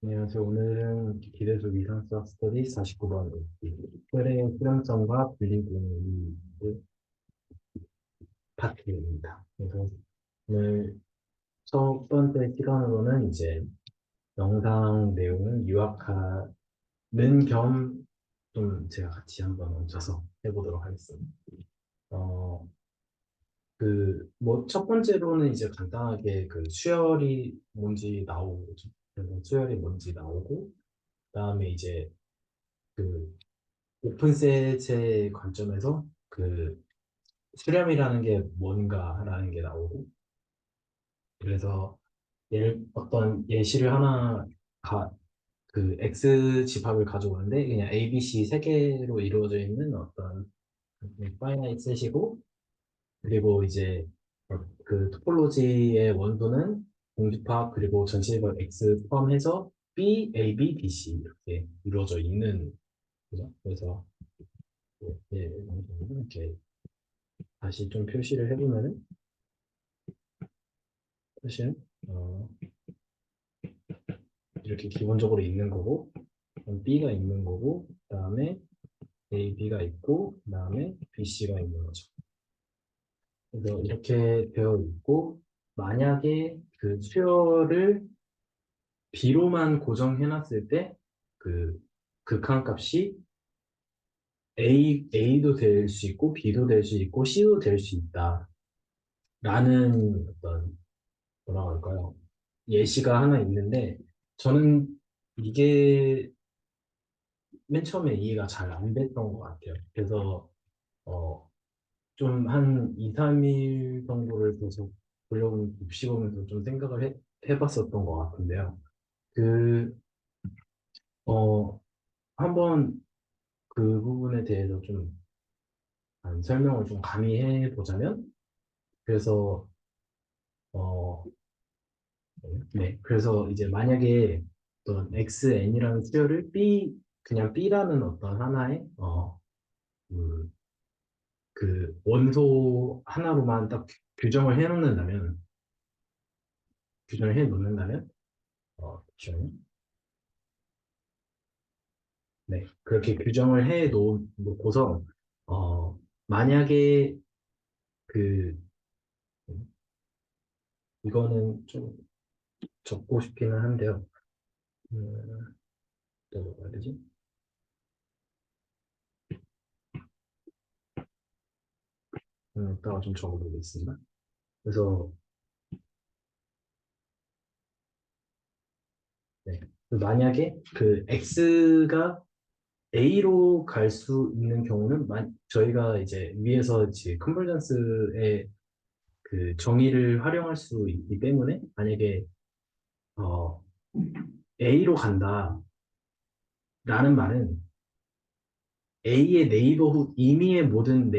안녕하세요. 오늘은 기대수 이상수학 스터디 49번 혈의 수렴성과 분리구조의 파트입니다. 그래서 오늘 첫 번째 시간으로는 이제 영상 내용을 요약하는 겸 좀 제가 같이 한번 얹어서 해보도록 하겠습니다. 어, 첫 번째로는 이제 간단하게 그 수열이 뭔지 나오고, 그래서 수열이 뭔지 나오고, 그다음에 이제 그 오픈셋의 관점에서 그 수렴이라는 게 뭔가라는 게 나오고, 그래서 어떤 예시를 하나 그 X 집합을 가져오는데 그냥 A, B, C 세 개로 이루어져 있는 어떤 파이나이트 셋이고, 그리고 이제 그 토폴로지의 원소는 공집합 그리고 전체적 X 포함해서 B, A, B, B, C 이렇게 이루어져 있는 거죠. 그래서 이렇게 다시 좀 표시를 해보면은 사실 어, 이렇게 기본적으로 있는 거고, B가 있는 거고, 그다음에 A, B가 있고, 그다음에 B, C가 있는 거죠. 그래서 이렇게 되어 있고, 만약에 그 수열을 B로만 고정해놨을 때 그 극한값이 A도 될 수 있고, B도 될 수 있고, C도 될 수 있다라는 어떤 뭐라고 할까요? 예시가 하나 있는데, 저는 이게 맨 처음에 이해가 잘 안 됐던 것 같아요. 그래서 어, 좀 한 2, 3일 정도를 계속 보려고 곱씹으면서 좀 생각을 해봤었던 것 같은데요. 그, 어, 한번 그 부분에 대해서 좀 설명을 좀 가미해 보자면, 그래서, 어, 네. 그래서 이제 만약에 어떤 XN이라는 수열을 그냥 B라는 어떤 하나의, 음, 그 원소 하나로만 딱 규정을 규정을 해 놓는다면, 잠시만요. 네, 그렇게 규정을 해 놓고서, 만약에 그, 이거는 좀 적고 싶기는 한데요. 음, 또 뭐라 해야 되지? 이따가 좀 적어보겠습니다. 그래서, 네, 만약에 그 X가 A로 갈 수 있는 경우는, 저희가 이제 위에서 이제 컨버전스의 그 정의를 활용할 수 있기 때문에, 만약에 어, A로 간다라는 말은 A의 이미의 모든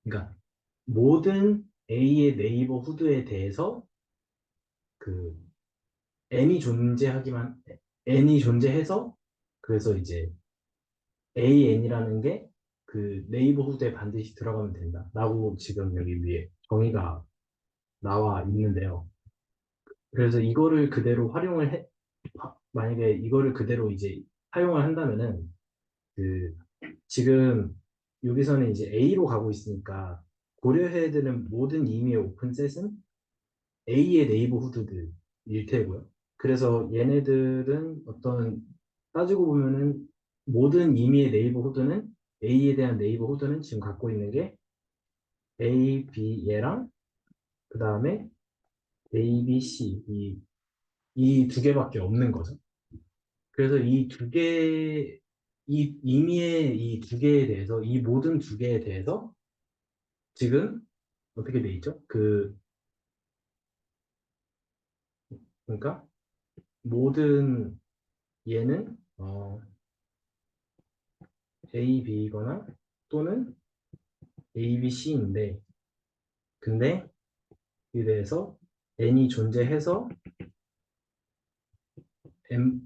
그러니까 모든 A의 네이버후드에 대해서 그 N이 존재해서, 그래서 이제 AN이라는 게 그 네이버후드에 반드시 들어가면 된다라고 지금 여기 위에 정의가 나와 있는데요. 그래서 이거를 그대로 만약에 이거를 그대로 이제 사용을 한다면은, 그 지금 여기서는 이제 A로 가고 있으니까 고려해야 되는 모든 임의의 오픈셋은 A의 네이버후드일 테고요. 그래서 얘네들은 따지고 보면은 모든 임의의 네이버후드는 A에 대한 네이버후드는 지금 갖고 있는 게 A, B 얘랑 그 다음에 A, B, C 이 두 개밖에 없는 거죠. 그래서 이 임의의 이 두 개에 대해서, 이 모든 두 개에 대해서 지금 어떻게 돼 있죠? 그러니까 모든 얘는 A, B거나 또는 A, B, C인데, 근데 이에 대해서 N이 존재해서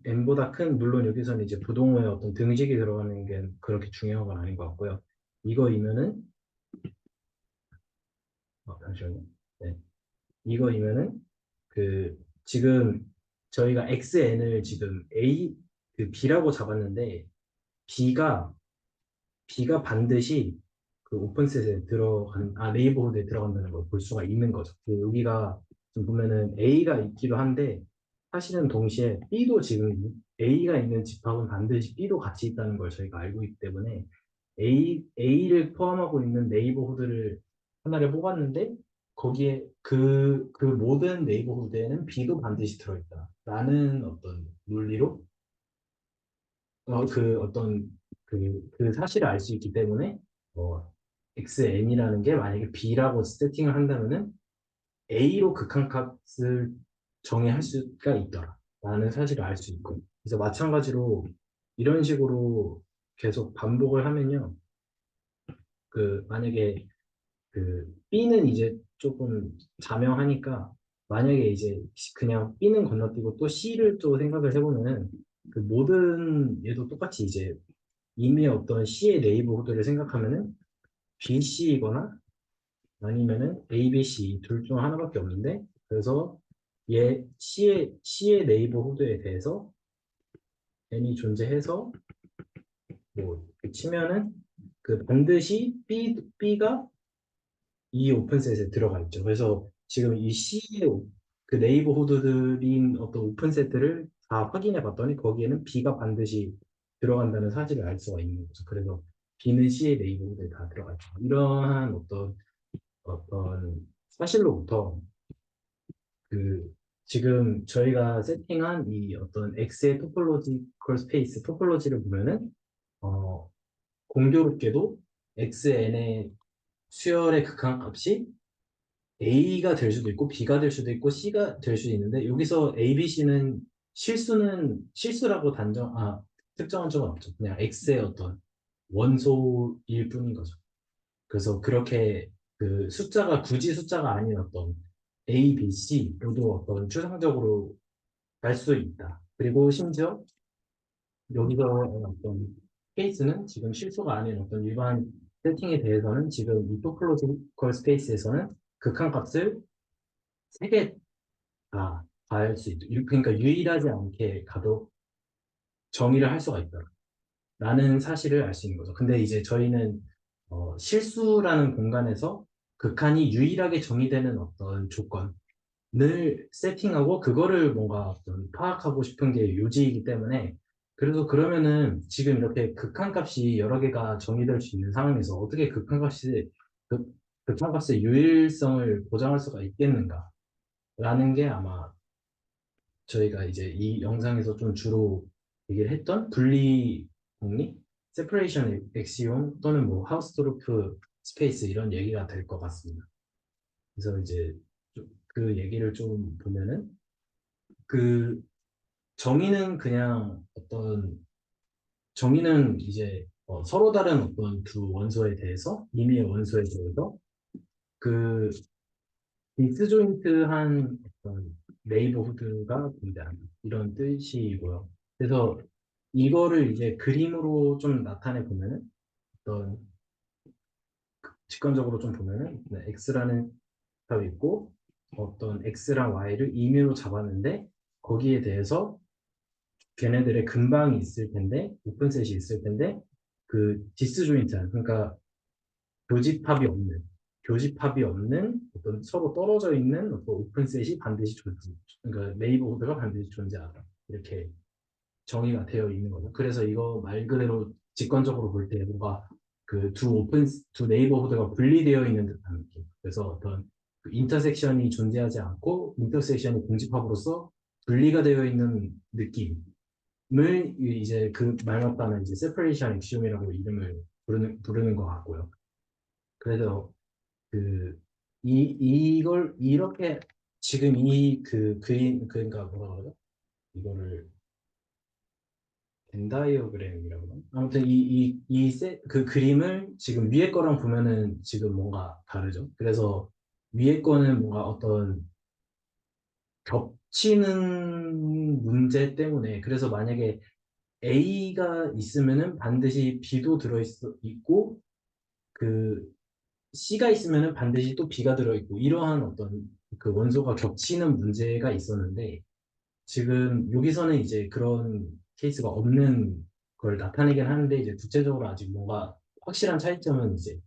N보다 물론 여기서는 이제 부동호의 어떤 등식이 들어가는 게 그렇게 중요한 건 아닌 것 같고요. 이거이면은, 잠시만요. 네. 이거이면은, 지금 저희가 xn을 지금 a 그 b라고 잡았는데 b가 b가 반드시 그 오픈셋에 들어간 네이버후드에 들어간다는 걸 볼 수가 있는 거죠. 여기가 좀 보면은 a가 있기도 한데 사실은 동시에 b도 지금 a가 있는 집합은 반드시 b도 같이 있다는 걸 저희가 알고 있기 때문에 a를 포함하고 있는 네이버후드를 하나를 뽑았는데 거기에 그 모든 네이버후드에는 b도 반드시 들어있다라는 어떤 논리로 그 어떤 그 사실을 알 수 있기 때문에 xn이라는 게 만약에 b라고 세팅을 한다면은 a로 극한값을 정의할 수가 있더라라는 사실을 알 수 있고 그래서 마찬가지로 이런 식으로 계속 반복을 하면요 만약에 b는 이제 조금 자명하니까 만약에 이제 그냥 b는 건너뛰고 또 c를 또 생각을 해보면은 그 모든 얘도 똑같이 이제 이미 어떤 C의 네이버후드를 생각하면은 BC이거나 아니면은 ABC 둘 중 하나밖에 없는데 그래서 얘 C의 네이버후드에 대해서 n이 존재해서 뭐 치면은 반드시 B가 이 오픈셋에 들어가 있죠. 그래서 지금 이 C의 그 네이버후드들인 어떤 오픈셋들을 다 확인해 봤더니 거기에는 B가 반드시 들어간다는 사실을 알 수가 있는 거죠. 그래서 B는 C의 네이버후드에 다 들어가 있죠. 이러한 어떤 사실로부터 그 지금 저희가 세팅한 이 어떤 X의 토폴로지컬 스페이스 토폴로지를 보면은 어, 공교롭게도 XN의 수열의 극한값이 A가 될 수도 있고 B가 될 수도 있고 C가 될 수도 있는데 여기서 A, B, C는 실수라고 특정한 적은 없죠. 그냥 X의 어떤 원소일 뿐인 거죠. 그래서 그렇게 숫자가 굳이 숫자가 아닌 어떤 A, B, C로도 어떤 추상적으로 갈 수 있다. 그리고 심지어 여기서 어떤 케이스는 지금 실수가 아닌 어떤 일반 세팅에 대해서는 지금 이 토폴로지컬 스페이스에서는 극한값을 3개 다 갈 수 있다. 그러니까 유일하지 않게 가도 정의를 할 수가 있다. 라는 사실을 알 수 있는 거죠. 근데 이제 저희는 실수라는 공간에서 극한이 유일하게 정의되는 어떤 조건을 세팅하고 그거를 뭔가 어떤 파악하고 싶은 게 요지이기 때문에 그래서 그러면은 지금 이렇게 극한값이 여러 개가 정의될 수 있는 상황에서 어떻게 극, 극한값의 유일성을 보장할 수가 있겠는가? 라는 게 아마 저희가 이제 이 영상에서 좀 주로 얘기를 했던 분리 공리, 세퍼레이션 엑시옴 또는 뭐 하우스토르프 스페이스 이런 얘기가 될 것 같습니다. 그래서 이제 그 얘기를 좀 보면은 그 정의는 그냥 어떤 정의는 이제 서로 다른 어떤 두 원소에 대해서 임의의 원소에 대해서 그 디스조인트한 어떤 네이버후드가 존재한다. 이런 뜻이고요. 그래서 이거를 이제 그림으로 좀 나타내 보면은 어떤 직관적으로 좀 보면은 x라는 값이 있고 어떤 x랑 y를 임의로 잡았는데 거기에 대해서 걔네들의 근방이 있을 텐데 오픈셋이 있을 텐데 디스조인트한 그러니까 교집합이 없는 교집합이 없는 어떤 서로 떨어져 있는 어떤 오픈셋이 반드시 존재 그러니까 네이버후드가 반드시 존재하다 이렇게 정의가 되어 있는 거죠. 그래서 이거 말 그대로 직관적으로 볼 때 뭔가 두 네이버후드가 분리되어 있는 듯한 느낌. 그래서 어떤 인터섹션이 존재하지 않고 인터섹션이 공집합으로서 분리가 되어 있는 느낌을 이제 그 말맞다는 이제 세퍼레이션 엑시옴이라고 이름을 부르는 것 같고요. 그래서 이걸 이렇게 지금 그러니까 뭐라 그러죠? 이거를 벤 다이어그램이라고 하나? 아무튼 그 그림을 지금 위에 거랑 보면은 지금 뭔가 다르죠. 그래서 위에 거는 뭔가 어떤 겹치는 문제 때문에 그래서 만약에 A가 있으면은 반드시 B도 있고 그 C가 있으면은 반드시 또 B가 들어있고 이러한 어떤 그 원소가 겹치는 문제가 있었는데 지금 여기서는 이제 그런 케이스가 없는 걸 나타내긴 하는데 이제 구체적으로 아직 뭔가 확실한 차이점은 이제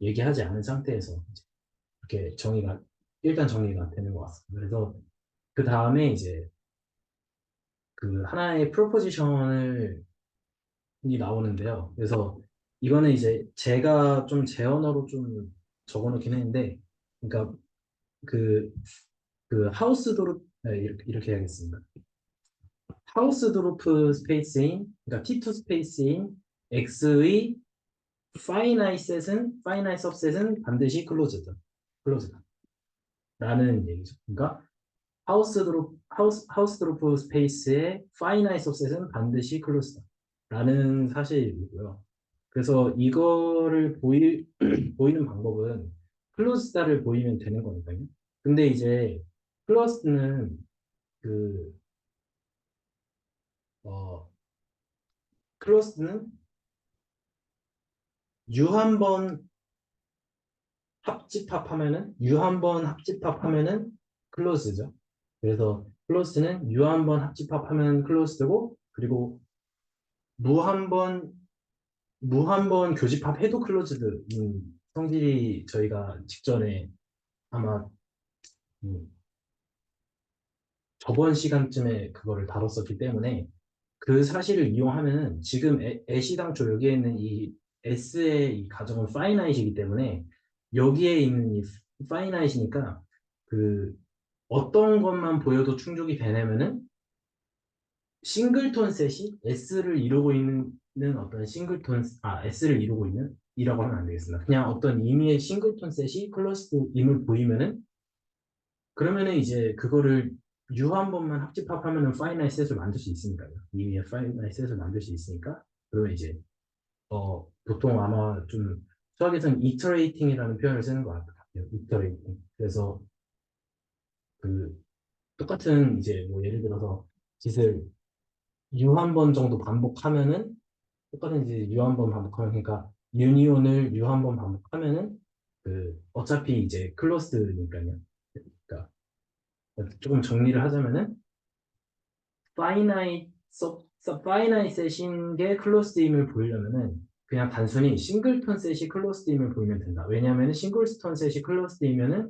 얘기하지 않은 상태에서 이제 이렇게 일단 정리가 되는 것 같습니다. 그래서 그 다음에 이제 그 하나의 프로포지션을 이 나오는데요. 그래서 이거는 이제 제가 좀 제 언어로 좀 적어놓긴 했는데, 그러니까 그, 그 하우스도르, 네, 이렇게 해야겠습니다. 하우스도르프 스페이스인, 그러니까 T2 스페이스인 X의 파이나이 सब셋은 반드시 클로즈다. 라는 얘기죠. 그러니까 하우스도르프 스페이스의 파이나이 सब셋은 반드시 클로즈다. 라는 사실이고요. 그래서 이거를 보이는 방법은 클로즈다를 보이면 되는 거니까요. 근데 이제 클로즈는 그, 어, 클로즈는 U 한 번 U 한 번 합집합하면은 클로즈죠. 그래서 클로즈는 U 한 번 합집합하면 클로즈고 그리고 무 한 번 무 한 번 교집합해도 클로즈드인 성질이 저희가 직전에 아마 음, 저번 시간쯤에 그거를 다뤘었기 때문에 그 사실을 이용하면은 지금 애시당초 여기에 있는 이 S의 이 가정은 파이나이트이기 때문에 여기에 있는 이 파이나이트니까 그 어떤 것만 보여도 충족이 되냐면은 싱글톤 셋이 S를 이루고 있는 어떤 S를 이루고 있는 이라고 하면 안 되겠습니다. 그냥 어떤 의미의 싱글톤 셋이 클러스임을 보이면은 그러면은 이제 그거를 U 한 번만 합집합하면은 파이나이 셋을 만들 수 있으니까요. 이미의 파이나이 셋을 만들 수 있으니까 그러면 이제 보통 아마 좀 수학에서는 이터레이팅이라는 표현을 쓰는 것 같아요. 이터레이팅. 그래서 그 똑같은 이제 뭐 예를 들어서 짓을 U 한 번 정도 반복하면은 똑같은 이제 U 한 번 반복하면 그러니까 유니온을 U 한 번 반복하면은 그 어차피 이제 클로스니까요. 그러니까 조금 정리를 하자면은 파이나이 셋인 게 클로스임을 보이려면은 그냥 단순히 싱글톤 셋이 클로스임을 보이면 된다. 왜냐하면 싱글톤 셋이 클로스이면은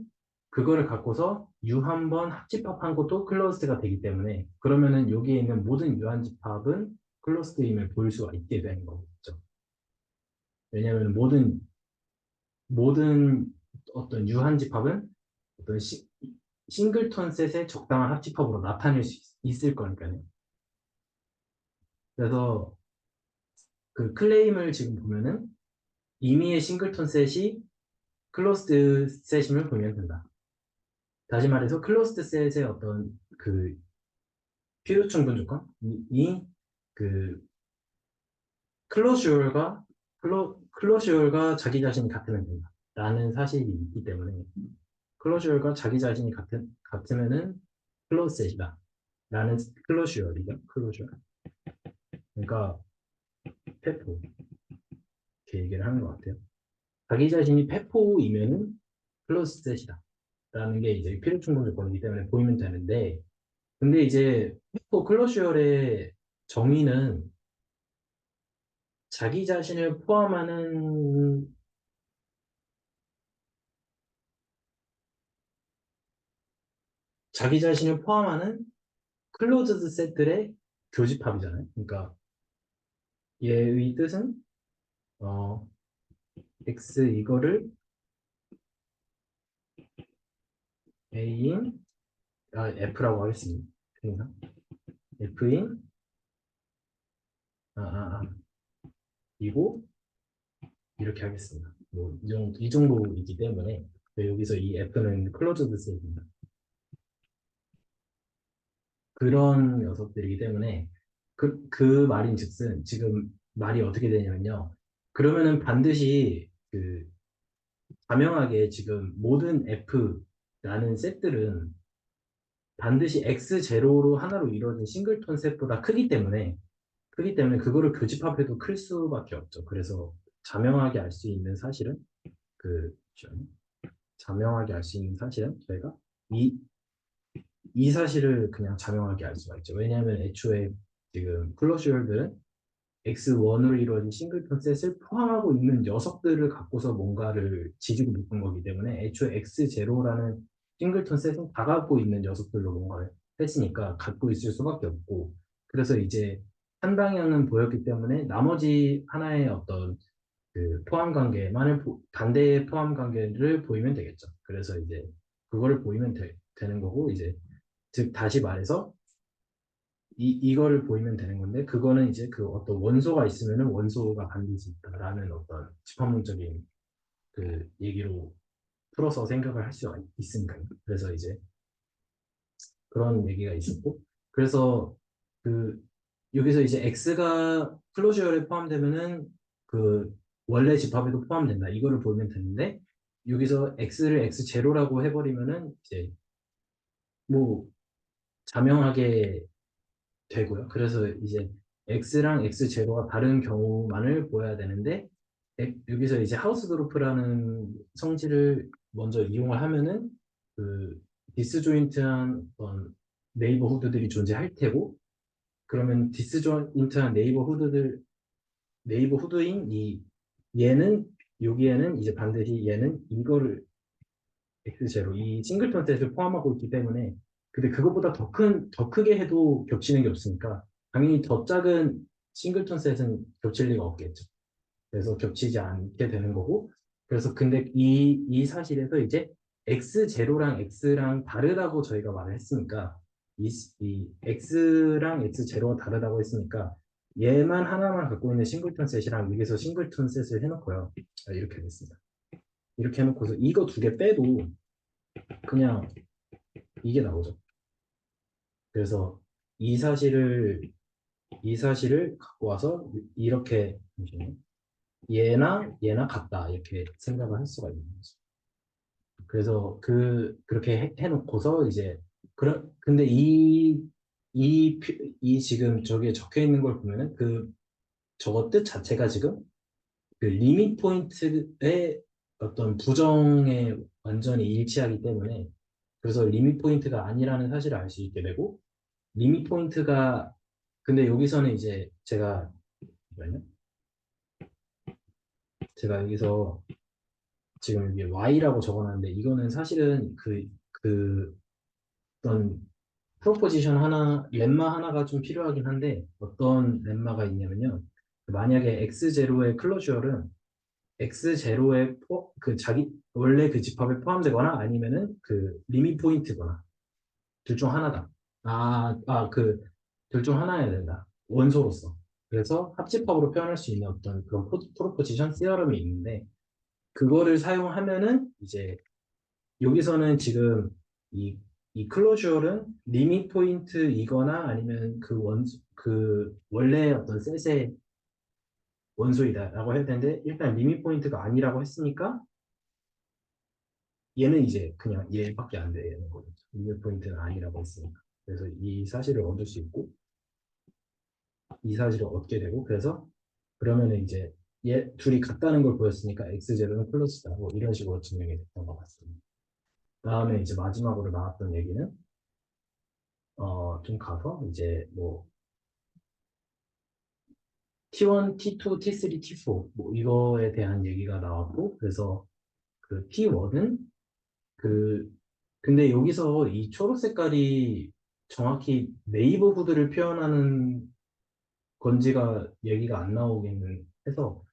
그거를 갖고서 U 한 번 합집합한 것도 클로스가 되기 때문에 그러면은 여기에 있는 모든 유한집합은 클로스임을 보일 수가 있게 되는 거겠죠. 왜냐하면 모든 어떤 유한집합은 어떤 싱글톤 셋의 적당한 합집합으로 나타낼 수 있을 거니까요. 그래서 그 클레임을 지금 보면은 임의의 싱글톤 셋이 클로스드 셋임을 보면 된다. 다시 말해서 클로스드 셋의 어떤 그 필요충분 조건이 그 클로ዥ얼과 클로ዥ얼과 자기 자신이 같으면 된다. 라는 사실이 있기 때문에 클로ዥ얼과 자기 자신이 같으면은 클로스 셋이다. 라는 클로ዥ얼이죠. 클로ዥ얼. 그러니까 페포 이렇게 얘기를 하는 것 같아요. 자기 자신이 페포이면은 클로스 셋이다. 라는 게 이제 필요 충분 조건이기 때문에 보이면 되는데, 근데 이제 페포 클로ዥ얼의 정의는 자기 자신을 포함하는 자기 자신을 포함하는 클로즈드 셋들의 교집합이잖아요. 그러니까 얘의 뜻은 어, x 이거를 a인 f라고 하겠습니다. 그러니까 f인 이고 이렇게 하겠습니다. 뭐, 이 정도이기 때문에 여기서 이 F는 클로즈드 셋입니다. 그런 녀석들이기 때문에 그 말인즉슨 지금 말이 어떻게 되냐면요. 그러면은 반드시 그 자명하게 지금 모든 F라는 셋들은 반드시 X0로 하나로 이루어진 싱글톤 셋보다 크기 때문에 그거를 교집합해도 클 수밖에 없죠. 그래서 자명하게 알 수 있는 사실은 그 자명하게 알 수 있는 사실은 저희가 이 이 사실을 그냥 자명하게 알 수가 있죠. 왜냐하면 애초에 지금 클로저들은 X1으로 이루어진 싱글턴 셋을 포함하고 있는 녀석들을 갖고서 뭔가를 지지고 묶은 거기 때문에 애초에 X0라는 싱글턴 셋은 다 갖고 있는 녀석들로 뭔가를 했으니까 갖고 있을 수밖에 없고 그래서 이제 한 방향은 보였기 때문에 나머지 하나의 어떤 그 포함 관계만을 반대의 포함 관계를 보이면 되겠죠. 그래서 이제 그거를 보이면 되는 거고 이제 즉 다시 말해서 이거를 보이면 되는 건데 그거는 이제 그 어떤 원소가 있으면은 원소가 반드시 있다라는 어떤 집합론적인 그 얘기로 풀어서 생각을 할 수가 있으니까요. 그래서 이제 그런 얘기가 있었고 그래서 그 여기서 이제 x가 클로저열에 포함되면은 그 원래 집합에도 포함된다. 이거를 보면 되는데 여기서 x를 x0라고 해버리면은 이제 뭐 자명하게 되고요. 그래서 이제 x랑 x0가 다른 경우만을 보여야 되는데 여기서 이제 하우스도르프라는 성질을 먼저 이용을 하면은 그 디스조인트한 어떤 네이버후드들이 존재할 테고 그러면 디스조인트한 네이버후드인 이 얘는 여기에는 이제 반드시 얘는 이거를 X0 이 싱글턴 셋을 포함하고 있기 때문에 근데 그것보다 더 크게 해도 겹치는 게 없으니까 당연히 더 작은 싱글턴 셋은 겹칠 리가 없겠죠. 그래서 겹치지 않게 되는 거고 그래서 근데 이 사실에서 이제 X0랑 X랑 다르다고 저희가 말을 했으니까 이 X랑 X0가 다르다고 했으니까 얘만 하나만 갖고 있는 싱글턴 셋이랑 여기서 싱글턴 셋을 해놓고요. 이렇게 됐습니다. 이렇게 해놓고서 이거 두 개 빼도 그냥 이게 나오죠. 그래서 이 사실을 이 사실을 갖고 와서 이렇게 잠시만요. 얘나 같다 이렇게 생각을 할 수가 있는 거죠. 그래서 그렇게 해놓고서 이제 근데 이 지금 저기에 적혀 있는 걸 보면은 그 저거 뜻 자체가 지금 그 리밋 포인트의 어떤 부정에 완전히 일치하기 때문에 그래서 리밋 포인트가 아니라는 사실을 알 수 있게 되고 리밋 포인트가 근데 여기서는 이제 잠깐만요. 제가 여기서 지금 여기 y라고 적어놨는데 이거는 사실은 그 어떤 프로포지션 하나 렘마 하나가 좀 필요하긴 한데 어떤 렘마가 있냐면요. 만약에 x0의 클로저얼은 x0의 그 자기 원래 그 집합에 포함되거나 아니면은 그 리밋 포인트거나 둘 중 하나다. 그 둘 중 하나여야 된다. 원소로서. 그래서 합집합으로 표현할 수 있는 어떤 그런 프로포지션 시어럼이 있는데 그거를 사용하면은 이제 여기서는 지금 이, 이 클로저는 리밋 포인트이거나 아니면 그 원래 어떤 셋의 원소이다라고 해야 되는데 일단 리밋 포인트가 아니라고 했으니까 얘는 이제 그냥 얘밖에 안 되는 거죠. 리밋 포인트는 아니라고 했으니까. 그래서 이 사실을 얻을 수 있고 이 사실을 얻게 되고 그래서 그러면은 이제 얘 둘이 같다는 걸 보였으니까 x0는 플러스다. 뭐 이런 식으로 증명이 됐던 것 같습니다. 다음에 이제 마지막으로 나왔던 얘기는 좀 가서 이제 뭐 T1, T2, T3, T4 뭐 이거에 대한 얘기가 나왔고 그래서 그 T1은 그 근데 여기서 이 초록 색깔이 정확히 네이버후드를 표현하는 건지가 얘기가 안 나오기는 해서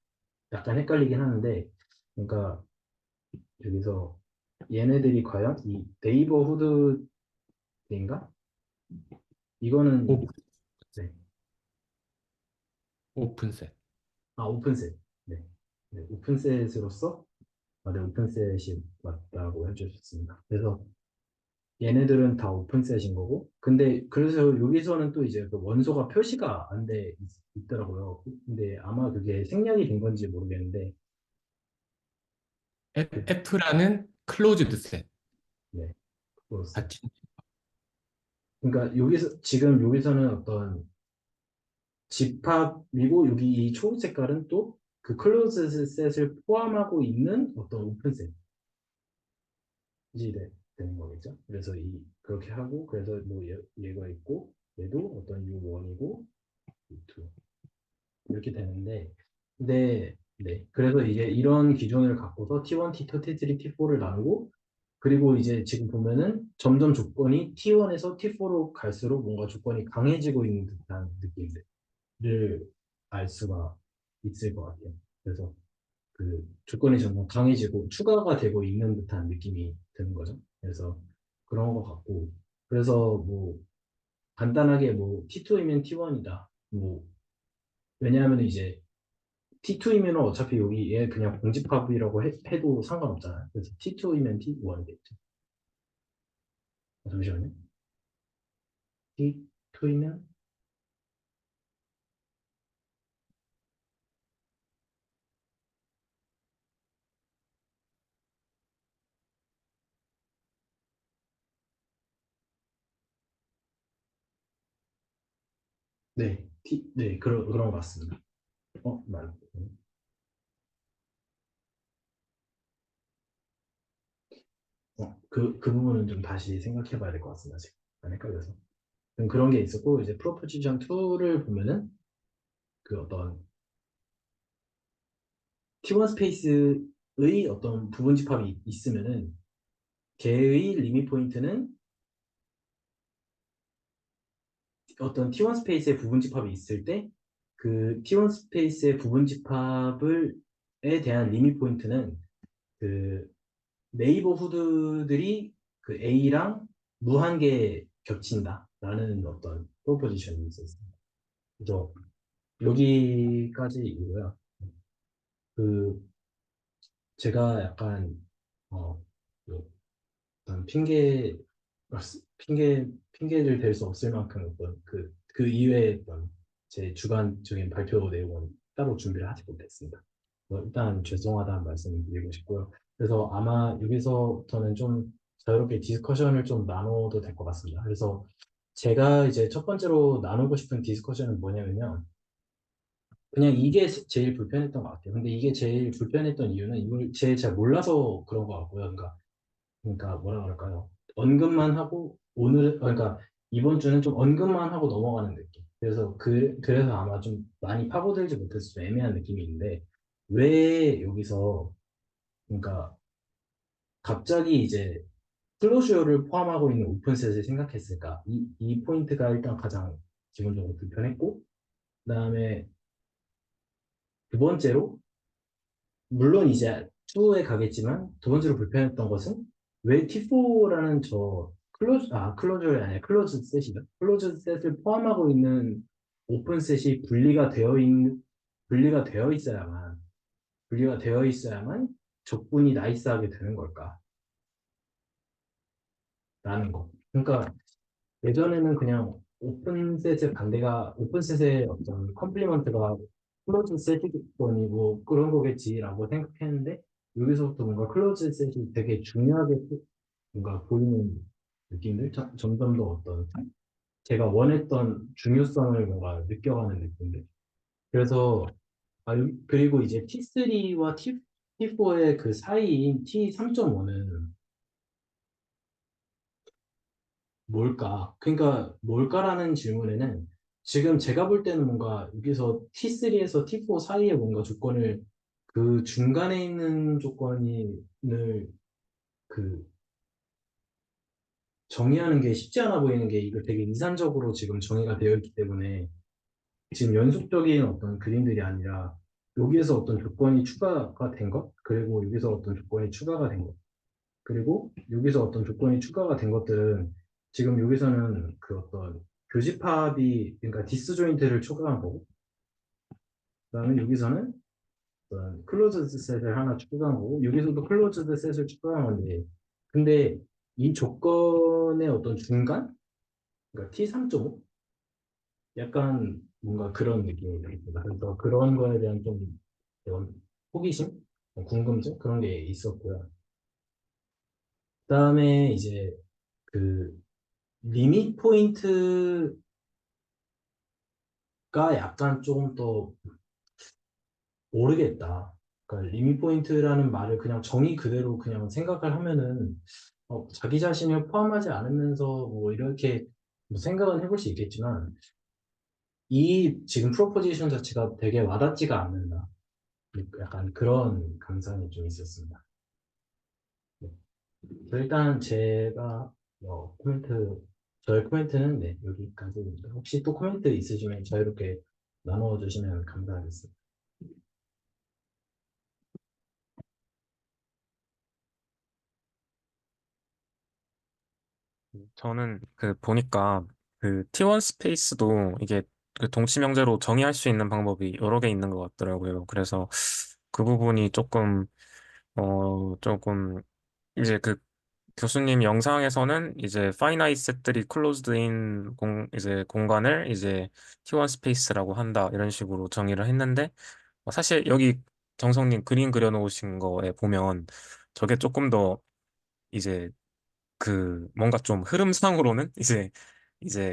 약간 헷갈리긴 하는데 그러니까 여기서 얘네들이 과연 이 네이버후드인가? 이거는 오픈, 네. 오픈셋. 오픈셋. 네. 네, 오픈셋으로서 네, 오픈셋이 맞다고 해주셨습니다. 그래서 얘네들은 다 오픈셋인 거고, 근데 그래서 여기서는 또 이제 그 원소가 표시가 안 돼 있더라고요. 근데 아마 그게 생략이 된 건지 모르겠는데, 그, F라는 클로즈드 셋. 네, 그렇습니다. 닫힌. 그러니까 지금 여기서는 어떤 집합이고, 여기 이 초록 색깔은 또 그 클로즈 셋을 포함하고 있는 어떤 오픈셋이지, 네. 되는 거겠죠. 그래서 그렇게 하고 그래서 뭐 얘가 있고 얘도 어떤 U1이고 U2 이렇게 되는데 근데 네 그래서 이제 이런 기준을 갖고서 T1, T2, T3, T4를 나누고 그리고 이제 지금 보면은 점점 조건이 T1에서 T4로 갈수록 뭔가 조건이 강해지고 있는 듯한 느낌들을 알 수가 있을 것 같아요. 그래서 그 조건이 점점 강해지고 추가가 되고 있는 듯한 느낌이 드는 거죠. 그래서 그런 것 같고 그래서 뭐 간단하게 뭐 T2이면 T1이다. 뭐 왜냐하면 이제 T2이면 어차피 여기 얘 그냥 공집합이라고 해도 상관없잖아요. 그래서 T2이면 T1이겠죠. 잠시만요. T2이면 네, 네 그런 것 같습니다. 말. 그 부분은 좀 다시 생각해 봐야 될 것 같습니다. 지금 안 헷갈려서. 그런 게 있었고 이제 프로포지션 2를 보면은 그 어떤 T1 스페이스의 어떤 부분 집합이 있으면은 걔의 리밋 포인트는 어떤 T1 스페이스의 부분 집합이 있을 때 그 T1 스페이스의 부분 집합을 에 대한 리밋 포인트는 그 네이버후드들이 그 A랑 무한계 겹친다라는 어떤 프로포지션이 있었습니다. 그래서 여기까지이고요. 그 제가 약간 뭐 어떤 핑계를 댈 수 없을 만큼 어떤 그 이외의 어떤 제 주관적인 발표 내용은 따로 준비를 하지 못했습니다. 일단 죄송하다는 말씀을 드리고 싶고요. 그래서 아마 여기서부터는 좀 자유롭게 디스커션을 좀 나눠도 될 것 같습니다. 그래서 제가 이제 첫 번째로 나누고 싶은 디스커션은 뭐냐면요. 그냥 이게 제일 불편했던 것 같아요. 근데 이게 제일 불편했던 이유는 이걸 제일 잘 몰라서 그런 것 같고요. 그러니까 뭐라 그럴까요? 언급만 하고 그러니까 이번 주는 좀 언급만 하고 넘어가는 느낌. 그래서 아마 좀 많이 파고들지 못해서 좀 애매한 느낌이 있는데 왜 여기서 그러니까 갑자기 이제 클로저를 포함하고 있는 오픈셋을 생각했을까? 이 포인트가 일단 가장 기본적으로 불편했고 그다음에 두 번째로 물론 이제 추후에 가겠지만 두 번째로 불편했던 것은 왜 T4라는 클로저가 아니라 클로즈 셋이다. 클로즈 셋을 포함하고 있는 오픈 셋이 분리가 되어 있어야만 분리가 되어 있어야만 적분이 나이스하게 되는 걸까라는 거. 그러니까 예전에는 그냥 오픈셋의 어떤 컴플리먼트가 클로즈 셋이거니 그런 거겠지라고 생각했는데 여기서부터 뭔가 클로즈 셋이 되게 중요하게 뭔가 보이는 느낌들 점점 더 어떤 제가 원했던 중요성을 뭔가 느껴가는 느낌들 그래서 그리고 이제 T3와 T4의 그 사이인 T3.5는 뭘까? 그러니까 뭘까라는 질문에는 지금 제가 볼 때는 뭔가 여기서 T3에서 T4 사이에 뭔가 조건을 그 중간에 있는 조건을 그 정의하는 게 쉽지 않아 보이는 게 이거 되게 이산적으로 지금 정의가 되어 있기 때문에 지금 연속적인 어떤 그림들이 아니라 여기에서 어떤 조건이 추가가 된 것, 그리고 여기서 어떤 조건이 추가가 된 것, 그리고 여기서 어떤 조건이 추가가 된 것들은 지금 여기서는 그 어떤 교집합이 그러니까 디스조인트를 초과한 거고 그다음에 여기서는 어떤 클로즈드 셋을 하나 추가한 거고 여기서도 클로즈드 셋을 추가한 건데 근데 이 조건의 어떤 중간 그러니까 T3.5 약간 뭔가 그런 느낌이 듭니다. 그래서 그런 거에 대한 좀 이런 호기심, 궁금증 그런 게 있었고요. 그다음에 이제 그 리밋 포인트가 약간 조금 더 모르겠다. 그러니까 리밋 포인트라는 말을 그냥 정의 그대로 그냥 생각을 하면은 자기 자신을 포함하지 않으면서 뭐 이렇게 뭐 생각은 해볼 수 있겠지만 이 지금 프로포지션 자체가 되게 와닿지가 않는다. 약간 그런 감상이 좀 있었습니다. 네. 일단 제가 코멘트 저의 코멘트는 네, 여기까지입니다. 혹시 또 코멘트 있으시면 자유롭게 나누어 주시면 감사하겠습니다. 저는 그 보니까 그 T1 스페이스도 이게 그 동치 명제로 정의할 수 있는 방법이 여러 개 있는 것 같더라고요. 그래서 그 부분이 조금 이제 그 교수님 영상에서는 이제 finite set들이 closed in 이제 공간을 이제 T1 스페이스라고 한다 이런 식으로 정의를 했는데 사실 여기 정성님 그림 그려놓으신 거에 보면 저게 조금 더 이제 그 뭔가 좀 흐름상으로는 이제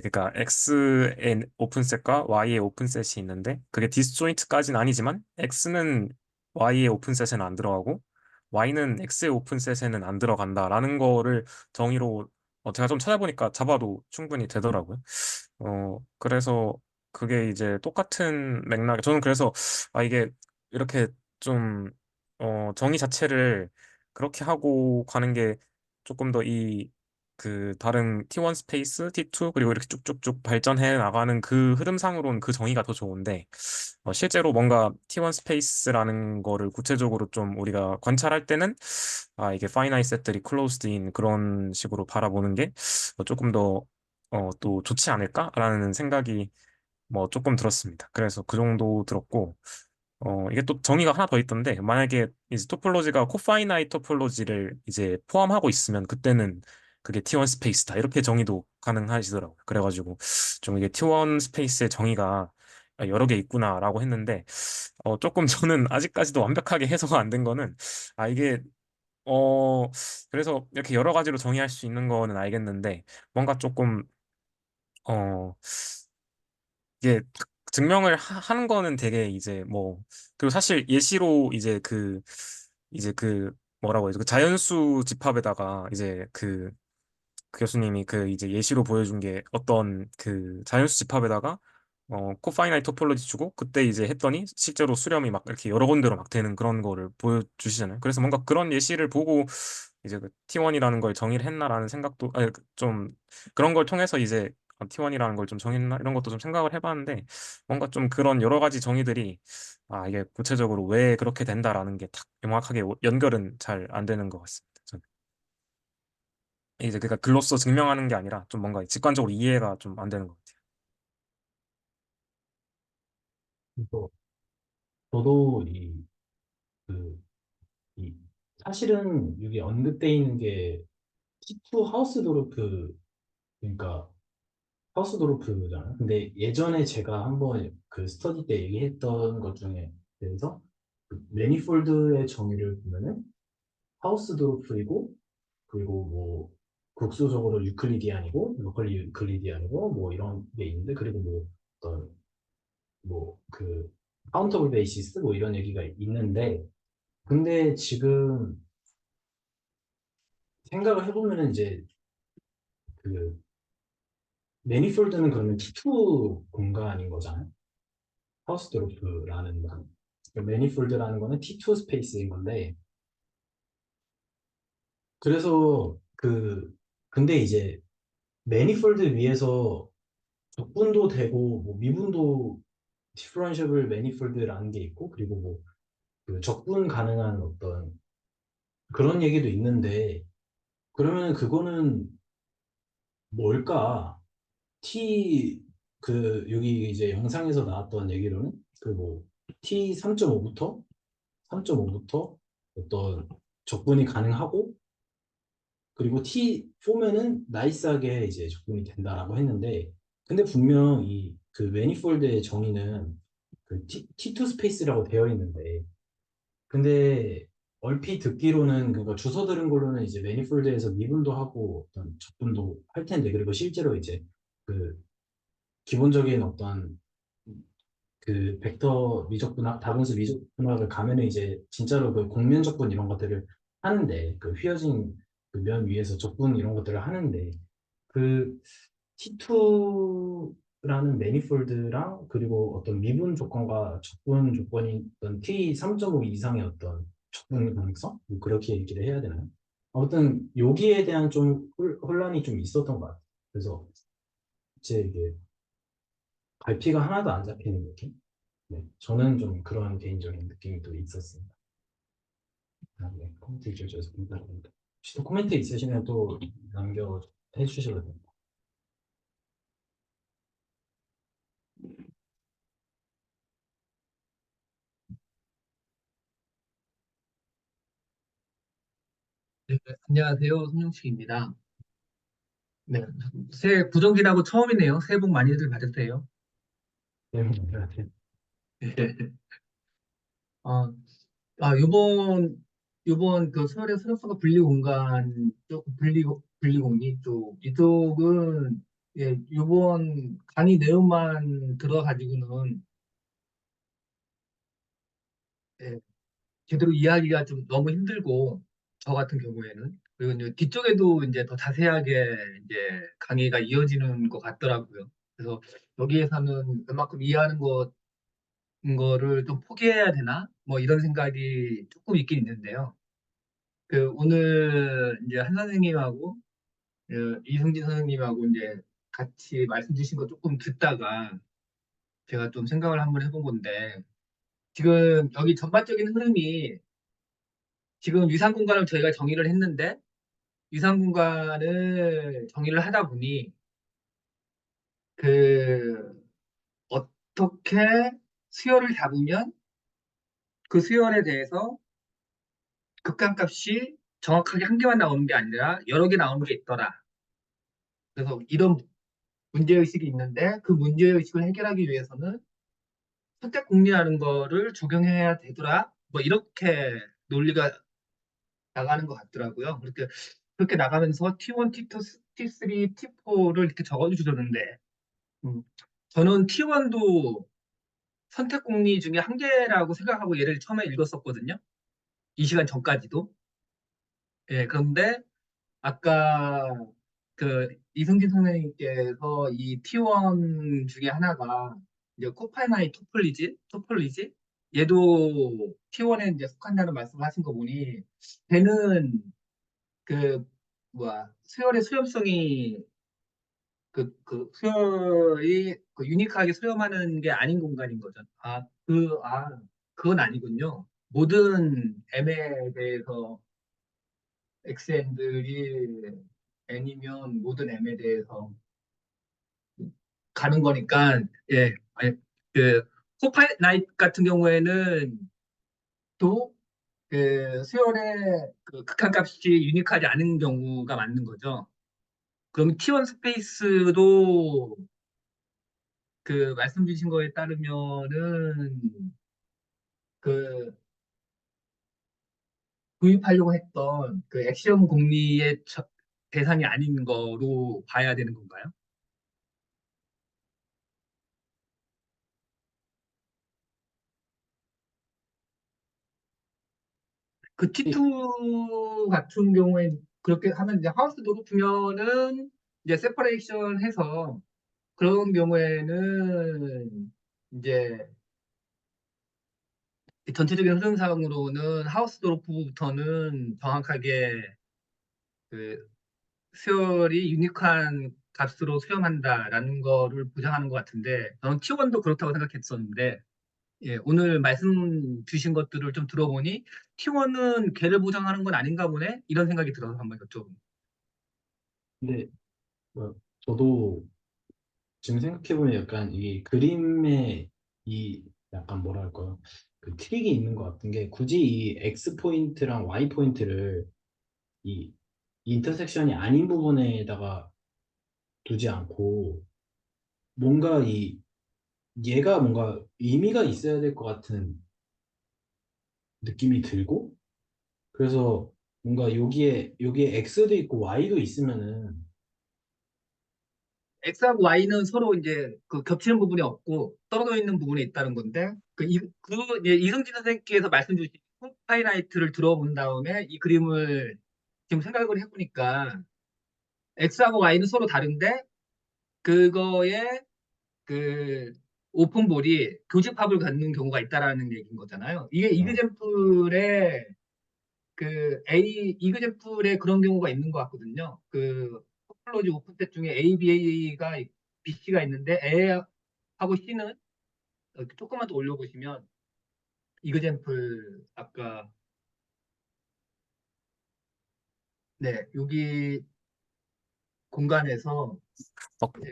그러니까 X의 오픈셋과 Y의 오픈셋이 있는데 그게 디스조인트까지는 아니지만 X는 Y의 오픈셋에는 안 들어가고 Y는 X의 오픈셋에는 안 들어간다라는 거를 정의로 제가 좀 찾아보니까 잡아도 충분히 되더라고요. 그래서 그게 이제 똑같은 맥락에 저는 그래서 이게 이렇게 좀 정의 자체를 그렇게 하고 가는 게 조금 더 그 다른 T1 스페이스, T2 그리고 이렇게 쭉쭉쭉 발전해 나가는 그 흐름상으로는 그 정의가 더 좋은데 실제로 뭔가 T1 스페이스라는 거를 구체적으로 좀 우리가 관찰할 때는 이게 파이나이트 셋들이 클로즈드 인 그런 식으로 바라보는 게 조금 더 또 좋지 않을까라는 생각이 뭐 조금 들었습니다. 그래서 그 정도 들었고 이게 또 정의가 하나 더 있던데, 만약에 이제 토폴로지가 코파이나이트 토폴로지를 이제 포함하고 있으면 그때는 그게 T1 스페이스다. 이렇게 정의도 가능하시더라고요. 그래가지고 좀 이게 T1 스페이스의 정의가 여러 개 있구나라고 했는데, 조금 저는 아직까지도 완벽하게 해소가 안 된 거는, 이게, 그래서 이렇게 여러 가지로 정의할 수 있는 거는 알겠는데, 뭔가 조금, 어, 이게 증명을 하는 거는 되게 이제 뭐 그리고 사실 예시로 이제 그 뭐라고 해야죠? 그 자연수 집합에다가 이제 그 교수님이 그 이제 예시로 보여준 게 어떤 그 자연수 집합에다가 코파이나이트 토폴로지 주고 그때 이제 했더니 실제로 수렴이 막 이렇게 여러 군데로 막 되는 그런 거를 보여주시잖아요. 그래서 뭔가 그런 예시를 보고 이제 그 T1이라는 걸 정의를 했나라는 생각도 좀 그런 걸 통해서 이제 T1이라는 걸 좀 정했나 이런 것도 좀 생각을 해봤는데 뭔가 좀 그런 여러 가지 정의들이 이게 구체적으로 왜 그렇게 된다라는 게 딱 명확하게 연결은 잘 안 되는 것 같습니다. 저는. 이제 그러니까 글로써 증명하는 게 아니라 좀 뭔가 직관적으로 이해가 좀 안 되는 것 같아요. 그래서 저도 그, 이, 사실은 여기 언급돼 있는 게 T2 하우스도르프, 그러니까 하우스도르프잖아요. 근데 예전에 제가 한번 그 스터디 때 얘기했던 것 중에 대해서 그 매니폴드의 정의를 보면은 하우스도르프이고 그리고 뭐 국수적으로 유클리디안이고 로컬리 유클리디안이고 뭐 이런 게 있는데 그리고 뭐 어떤 뭐 그 카운터블 베이시스 뭐 이런 얘기가 있는데 근데 지금 생각을 해보면은 이제 그 매니폴드는 그러면 T2 공간인 거잖아요. 하우스도르프라는 건. 매니폴드라는 거는 T2 스페이스인 건데 그래서 근데 이제 매니폴드 위에서 적분도 되고 뭐 미분도 디퍼런셔블 매니폴드라는 게 있고 그리고 뭐 그 적분 가능한 어떤 그런 얘기도 있는데 그러면 그거는 뭘까? T 여기 이제 영상에서 나왔던 얘기로는 그 뭐 T 3.5부터 어떤 적분이 가능하고 그리고 T4면은 나이스하게 이제 적분이 된다라고 했는데 근데 분명 그 매니폴드의 정의는 그 T2 스페이스라고 되어 있는데 근데 얼핏 듣기로는 그거 주워 들은 걸로는 이제 매니폴드에서 미분도 하고 어떤 적분도 할 텐데 그리고 실제로 이제 그 기본적인 어떤 그 벡터 미적분학, 다분수 미적분학을 가면은 이제 진짜로 그 공면 적분 이런 것들을 하는데 그 휘어진 그 면 위에서 적분 이런 것들을 하는데 그 T2라는 매니폴드랑 그리고 어떤 미분 조건과 적분 조건이 어떤 T 3.5 이상의 어떤 적분 가능성? 뭐 그렇게 얘기를 해야 되나요? 아무튼 여기에 대한 좀 혼란이 좀 있었던 것 같아요. 그래서 제 이게 갈피가 하나도 안 잡히는 느낌? 네, 저는 좀 그런 개인적인 느낌이 또 있었습니다. 아, 네, 코멘트 주셔서 감사합니다. 혹시 또 코멘트 있으시면 또 남겨 해주셔도 됩니다. 네, 안녕하세요. 손용식입니다. 네, 새해 부정기라고 처음이네요. 새해 복 많이들 받으세요. 네, 감사합니다. 어, 요번 그 서울의 소속사가 분리공간 쪽, 분리공리 쪽, 이쪽은, 예, 요번 강의 내용만 들어가지고는, 예, 제대로 이해하기가 좀 너무 힘들고, 저 같은 경우에는. 그리고 이제 뒤쪽에도 이제 더 자세하게 이제 강의가 이어지는 것 같더라고요. 그래서 여기에서는 웬만큼 이해하는 거를 좀 포기해야 되나? 뭐 이런 생각이 조금 있긴 있는데요. 그 오늘 이제 한 선생님하고 이승진 선생님하고 이제 같이 말씀 주신 거 조금 듣다가 제가 좀 생각을 한번 해본 건데 지금 여기 전반적인 흐름이 지금 위상 공간을 저희가 정의를 했는데 위상 공간을 정의를 하다 보니 그 어떻게 수열을 잡으면 그 수열에 대해서 극한값이 정확하게 한 개만 나오는 게 아니라 여러 개 나오는 게 있더라. 그래서 이런 문제의식이 있는데 그 문제의식을 해결하기 위해서는 선택공리라는 거를 적용해야 되더라. 뭐 이렇게 논리가 나가는 것 같더라고요. 그렇게 나가면서 T1, T2, T3, T4를 이렇게 적어주셨는데 저는 T1도 선택공리 중에 한 개라고 생각하고 얘를 처음에 읽었었거든요. 이 시간 전까지도. 예, 그런데 아까 그 이승진 선생님께서 이 T1 중에 하나가 이제 코파이나이 토폴리지 얘도 T1에 이제 속한다는 말씀을 하신 거 보니 걔는 그 뭐야 수열의 수렴성이 수열이 유니크하게 수렴하는 게 아닌 공간인 거죠. 그건 아니군요. 모든 M에 대해서 XM들이 N이면 모든 M에 대해서 가는 거니까, 예, 아니, 그, 코파이나이트 같은 경우에는 또, 수열의 그 극한값이 유니크하지 않은 경우가 맞는 거죠. 그럼 T1 스페이스도 그 말씀 주신 거에 따르면은 그 구입하려고 했던 그 액션 공리의 대상이 아닌 거로 봐야 되는 건가요? 그 T2 같은 경우에 그렇게 하면 이제 하우스 노루프면은 이제 세퍼레이션 해서 그런 경우에는 이제 전체적인 흐름상으로는 하우스 노루프부터는 정확하게 그 수열이 유니크한 값으로 수렴한다라는 거를 보장하는 것 같은데 저는 T1도 그렇다고 생각했었는데 예, 오늘 말씀 주신 것들을 좀 들어보니 T1은 걔를 보장하는 건 아닌가 보네 이런 생각이 들어서 한번 여쭤봅니다. 근데 뭐, 저도 지금 생각해보면 약간 이 그림에 이 약간 뭐랄까요? 그 트릭이 있는 것 같은 게 굳이 이 X 포인트랑 Y 포인트를 이 인터섹션이 아닌 부분에다가 두지 않고 뭔가 얘가 뭔가 의미가 있어야 될 것 같은 느낌이 들고 그래서 뭔가 여기에 X도 있고 Y도 있으면은 X하고 Y는 서로 이제 그 겹치는 부분이 없고 떨어져 있는 부분이 있다는 건데 이제 이성진 선생님께서 말씀 주신 파이나이트를 들어본 다음에 이 그림을 지금 생각을 해보니까 X하고 Y는 서로 다른데 그거에 그 오픈볼이 교집합을 갖는 경우가 있다라는 얘기인 거잖아요. 이게 어, 이그젠플에 그런 경우가 있는 것 같거든요. 그 클로즈 오픈셋 중에 A, B가 B, C가 있는데 A하고 C는 조금만 더 올려보시면 이그젠플 아까 네 여기 공간에서 어, 예,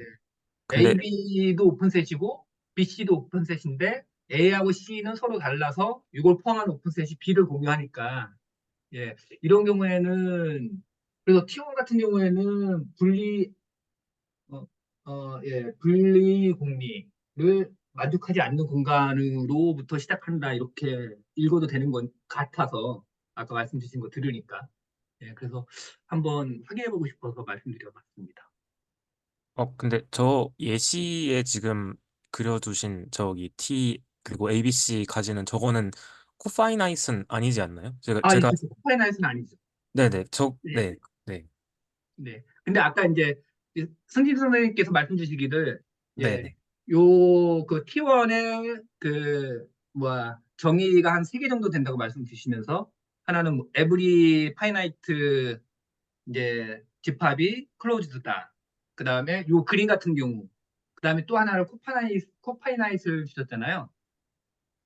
근데 A, B도 오픈셋이고 B, C도 오픈셋인데 A하고 C는 서로 달라서 이걸 포함한 오픈셋이 B를 공유하니까 예, 이런 경우에는 그래서 T1 같은 경우에는 어, 분리 공리를 만족하지 않는 공간으로부터 시작한다 이렇게 읽어도 되는 것 같아서 아까 말씀 주신 거 들으니까 예, 그래서 한번 확인해 보고 싶어서 말씀드려봤습니다. 근데 저 예시에 지금 그려두신 저기 T 그리고 ABC 가지는 저거는 코파이나이트는 아니지 않나요? 아, 제가 이거 코파이나이트는 아니죠. 네네 네, 네, 네, 네. 근데 아까 이제 승진 선생님께서 말씀 주시기를 예, 네네. 요 그 T1의 뭐야 정의가 한 세 개 정도 된다고 말씀 주시면서 하나는 뭐 에브리 파이나이트 이제 집합이 클로즈드다. 그 다음에 요 그림 같은 경우 그 다음에 또 하나를 코파이나이트를 주셨잖아요.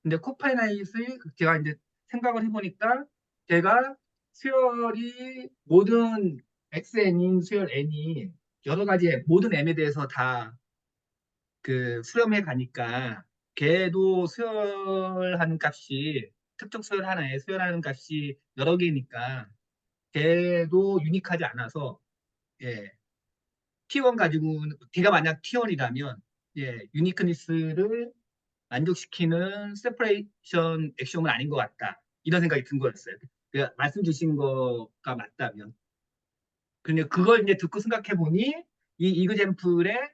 근데 코파이나이트의 제가 이제 생각을 해보니까 제가 수열이 모든 xn인 수열 n이 여러 가지 모든 m에 대해서 다 수렴해 가니까 걔도 수열하는 값이 특정 수열 하나에 수열하는 값이 여러 개니까 걔도 유니크하지 않아서 예, T1 가지고 걔가 만약 T1이라면 예, 유니크니스를 만족시키는 세퍼레이션 액션은 아닌 것 같다. 이런 생각이 든 거였어요. 말씀 주신 거가 맞다면. 근데 그걸 이제 듣고 생각해 보니 이 이그젠플에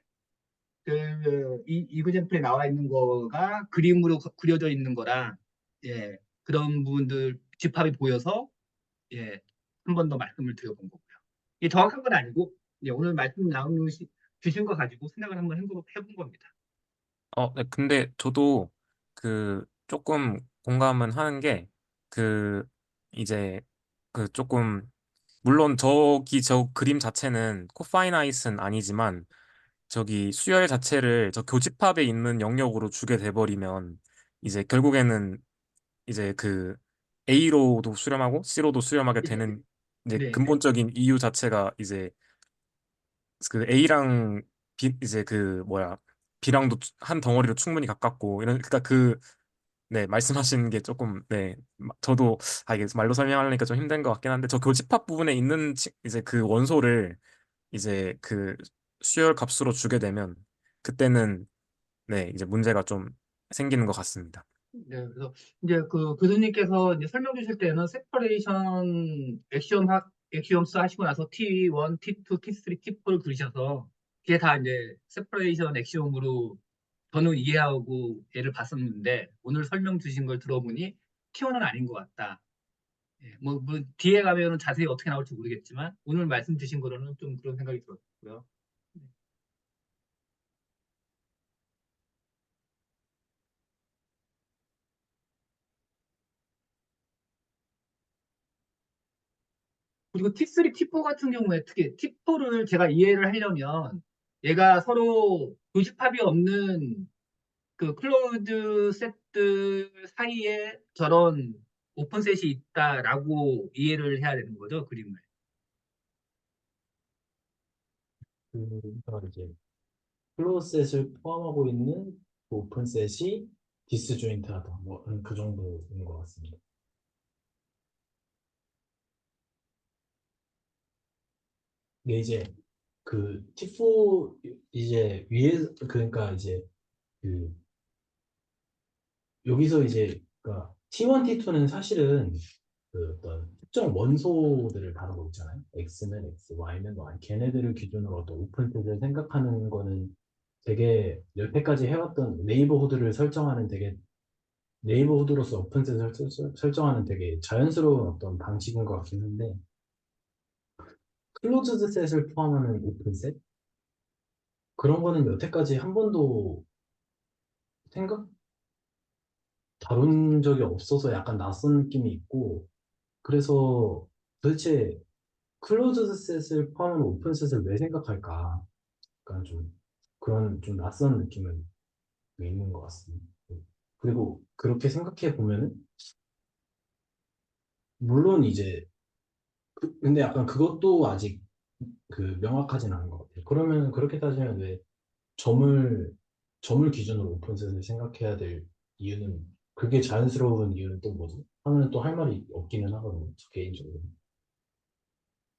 이 이그젠플에 나와 있는 거가 그림으로 그려져 있는 거랑 예, 그런 부분들 집합이 보여서 예, 한 번 더 말씀을 드려본 거고요. 이게 정확한 건 아니고 예, 오늘 말씀 주신 거 가지고 생각을 한번 해본 겁니다. 네, 근데 저도 조금 공감은 하는 게 그 이제 조금 물론 저 그림 자체는 코파이나이트는 아니지만 저기 수열 자체를 저 교집합에 있는 영역으로 주게 돼버리면 이제 결국에는 이제 A로도 수렴하고 C로도 수렴하게 예, 되는 이제 네, 근본적인 이유 자체가 이제 A랑 이제 뭐야 B랑도 한 덩어리로 충분히 가깝고 이런 그러니까 네 말씀하신 게 조금 네 저도 이게 말로 설명하려니까 좀 힘든 것 같긴 한데 저 교집합 부분에 있는 이제 그 원소를 이제 수열 값으로 주게 되면 그때는 네 이제 문제가 좀 생기는 것 같습니다. 네, 그래서 이제 그 교수님께서 이제 설명 주실 때는 세퍼레이션 액시엄스 하시고 나서 T1, T2, T3, T4를 그리셔서 그게 다 이제 세퍼레이션 액시엄으로 저는 이해하고 얘를 봤었는데 오늘 설명 주신 걸 들어보니 T1은 아닌 것 같다. 예, 뭐 뒤에 가면은 자세히 어떻게 나올지 모르겠지만 오늘 말씀 주신 거로는 좀 그런 생각이 들었고요. 그리고 T3, T4 같은 경우에 특히 T4를 제가 이해를 하려면 얘가 서로 교집합이 없는 클로즈 세트 사이에 저런 오픈셋이 있다라고 이해를 해야 되는 거죠, 그림을. 그러니까 이제 클로셋을 포함하고 있는 오픈셋이 디스조인트하다. 뭐 그 정도인 것 같습니다. 이게 이제 T4 이제 위에 그러니까 이제 그 여기서 이제 그러니까 T1, T2는 사실은 어떤 특정 원소들을 다루고 있잖아요. X는 X, Y는 Y. 걔네들을 기준으로 어떤 오픈셋을 생각하는 거는 되게 여태까지 해왔던 네이버후드를 설정하는 되게 네이버후드로서 오픈셋을 설정하는 되게 자연스러운 어떤 방식인 것 같긴 한데 클로즈드 셋을 포함하는 오픈 셋? 그런 거는 여태까지 한 번도 생각 다룬 적이 없어서 약간 낯선 느낌이 있고, 그래서 도대체 클로즈드 셋을 포함하는 오픈 셋을 왜 생각할까? 약간 좀 그런 좀 낯선 느낌은 있는 것 같습니다. 그리고 그렇게 생각해 보면은 물론 이제 근데 약간 그것도 아직 그 명확하진 않은 것 같아요. 그러면 그렇게 따지면 왜 점을 점을 기준으로 오픈셋을 생각해야 될 이유는 그게 자연스러운 이유는 또 뭐지? 하면 또 할 말이 없기는 하거든요. 저 개인적으로.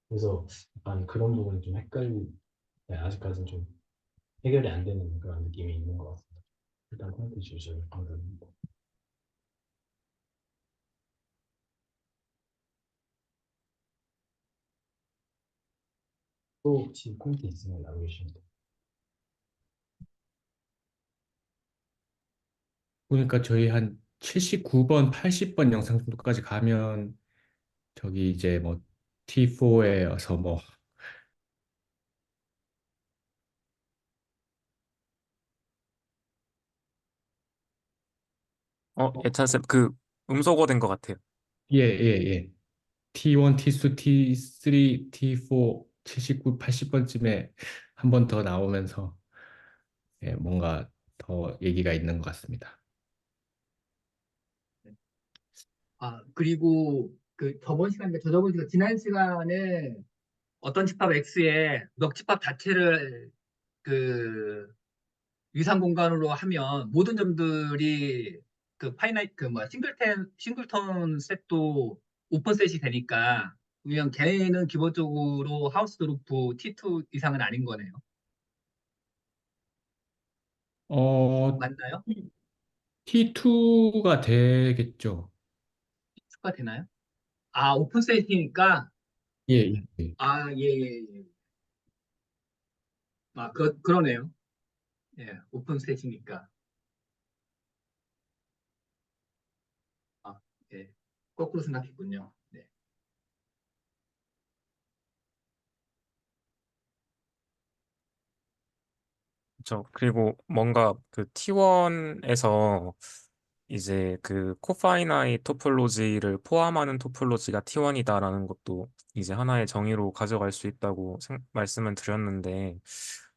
그래서 약간 그런 부분이 좀 네, 아직까지는 좀 해결이 안 되는 그런 느낌이 있는 것 같습니다. 일단 콘텐츠 주셔서 감사합니다. 또 혹시 콘텐츠 있으면 남겨주시면 돼요. 보니까 저희 한 79번, 80번 영상 정도까지 가면 저기 이제 뭐 T4에서 뭐 예찬 쌤, 그 음소거된 것 같아요. 예, 예, 예. T1, T2, T3, T4, 79, 80번쯤에 한 번 더 나오면서 예, 뭔가 더 얘기가 있는 것 같습니다. 그리고 그 저번 시간인가 저저번 시간 지난 시간에 어떤 집합 X에 몇 집합 자체를 그 위상 공간으로 하면 모든 점들이 그 파이나이트 그 뭐야 싱글턴 셋도 오픈 셋이 되니까 그냥 걔는 기본적으로 하우스 그룹 T2 이상은 아닌 거네요. 어, 맞나요? T2가 되겠죠. 추가 되나요? 오픈 셋이니까 예, 예, 예. 예, 예, 예. 그러네요. 예, 오픈 셋이니까. 아, 예. 거꾸로 생각했군요. 네. 그리고 뭔가 그 T1에서 이제 그 코파이나이 토폴로지를 포함하는 토폴로지가 T1이다라는 것도 이제 하나의 정의로 가져갈 수 있다고 말씀을 드렸는데,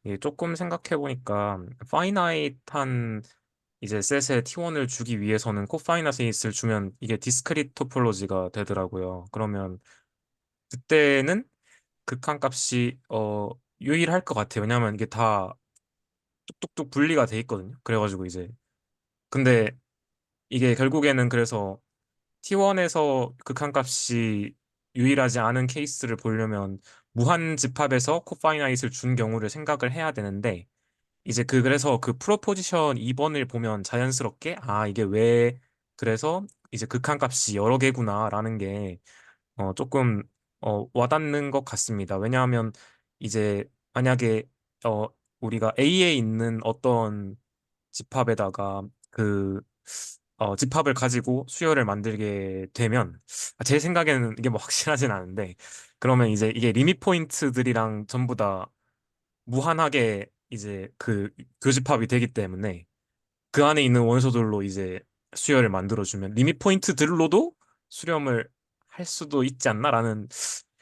이게 조금 생각해 보니까 파이나이트한 이제 셋의 T1을 주기 위해서는 코파이나잇을 주면 이게 디스크릿 토폴로지가 되더라고요. 그러면 그때는 극한값이 유일할 것 같아요. 왜냐하면 이게 다 뚝뚝뚝 분리가 돼 있거든요. 그래가지고 이제 근데 이게 결국에는 그래서 T1에서 극한값이 유일하지 않은 케이스를 보려면 무한 집합에서 코파이나잇을 준 경우를 생각을 해야 되는데 이제 그래서 그 프로포지션 2번을 보면 자연스럽게 이게 왜 그래서 이제 극한값이 여러 개구나라는 게 조금 와닿는 것 같습니다. 왜냐하면 이제 만약에 어 우리가 A에 있는 어떤 집합에다가 그 집합을 가지고 수열을 만들게 되면 제 생각에는 이게 뭐 확실하진 않은데 그러면 이제 이게 리밋 포인트들이랑 전부 다 무한하게 이제 그 교집합이 되기 때문에 그 안에 있는 원소들로 이제 수열을 만들어주면 리밋 포인트들로도 수렴을 할 수도 있지 않나라는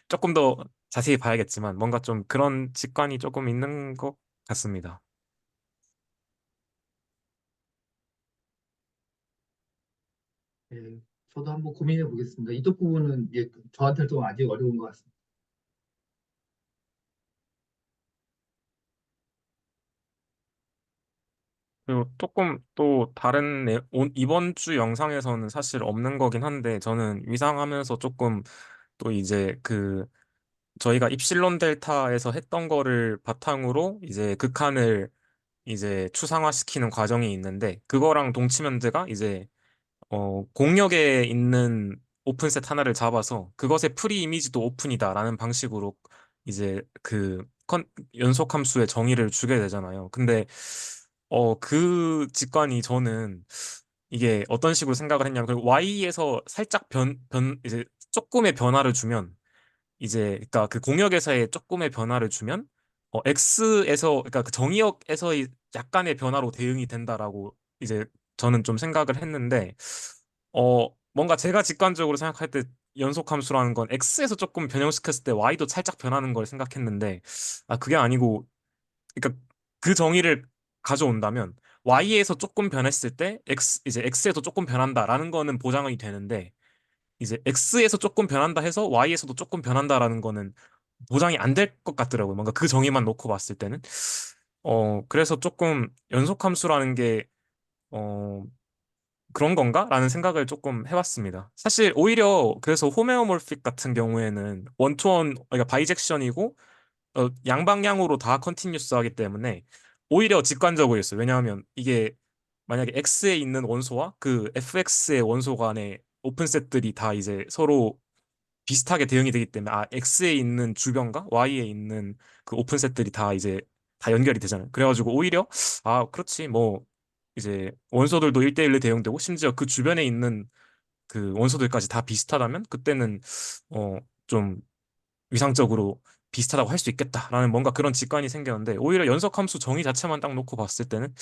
조금 더 자세히 봐야겠지만 뭔가 좀 그런 직관이 조금 있는 것 같습니다. 예, 저도 한번 고민해 보겠습니다. 이쪽 부분은 저한테는 좀 아직 어려운 것 같습니다. 그리고 조금 또 다른 이번 주 영상에서는 사실 없는 거긴 한데 저는 위상하면서 조금 또 이제 그 저희가 입실론 델타에서 했던 거를 바탕으로 이제 극한을 이제 추상화시키는 과정이 있는데 그거랑 동치면제가 이제 공역에 있는 오픈셋 하나를 잡아서 그것의 프리 이미지도 오픈이다라는 방식으로 이제 그 연속 함수의 정의를 주게 되잖아요. 근데 그 직관이 저는 이게 어떤 식으로 생각을 했냐면 그 Y에서 살짝 이제 조금의 변화를 주면 이제 그러니까 그 공역에서의 조금의 변화를 주면 X에서 그러니까 그 정의역에서의 약간의 변화로 대응이 된다라고 이제 저는 좀 생각을 했는데 뭔가 제가 직관적으로 생각할 때 연속 함수라는 건 X에서 조금 변형시켰을 때 Y도 살짝 변하는 걸 생각했는데 그게 아니고 그러니까 그 정의를 가져온다면 Y에서 조금 변했을 때 이제 X에서 조금 변한다라는 거는 보장이 되는데 이제 X에서 조금 변한다 해서 Y에서도 조금 변한다라는 거는 보장이 안 될 것 같더라고요. 뭔가 그 정의만 놓고 봤을 때는. 그래서 조금 연속함수라는 게, 어, 그런 건가? 라는 생각을 조금 해봤습니다. 사실 오히려 그래서 호메오몰픽 같은 경우에는 원투원, 그러니까 바이젝션이고, 양방향으로 다 컨티뉴스 하기 때문에 오히려 직관적이었어요. 왜냐하면 이게 만약에 X에 있는 원소와 그 FX의 원소 간의 오픈셋들이 다 이제 서로 비슷하게 대응이 되기 때문에 X에 있는 주변과 Y에 있는 그 오픈셋들이 다 이제 다 연결이 되잖아요. 그래가지고 오히려 그렇지 뭐 이제 원소들도 1대1로 대응되고 심지어 그 주변에 있는 그 원소들까지 다 비슷하다면 그때는 좀 위상적으로 비슷하다고 할 수 있겠다라는 뭔가 그런 직관이 생겼는데 오히려 연속함수 정의 자체만 딱 놓고 봤을 때는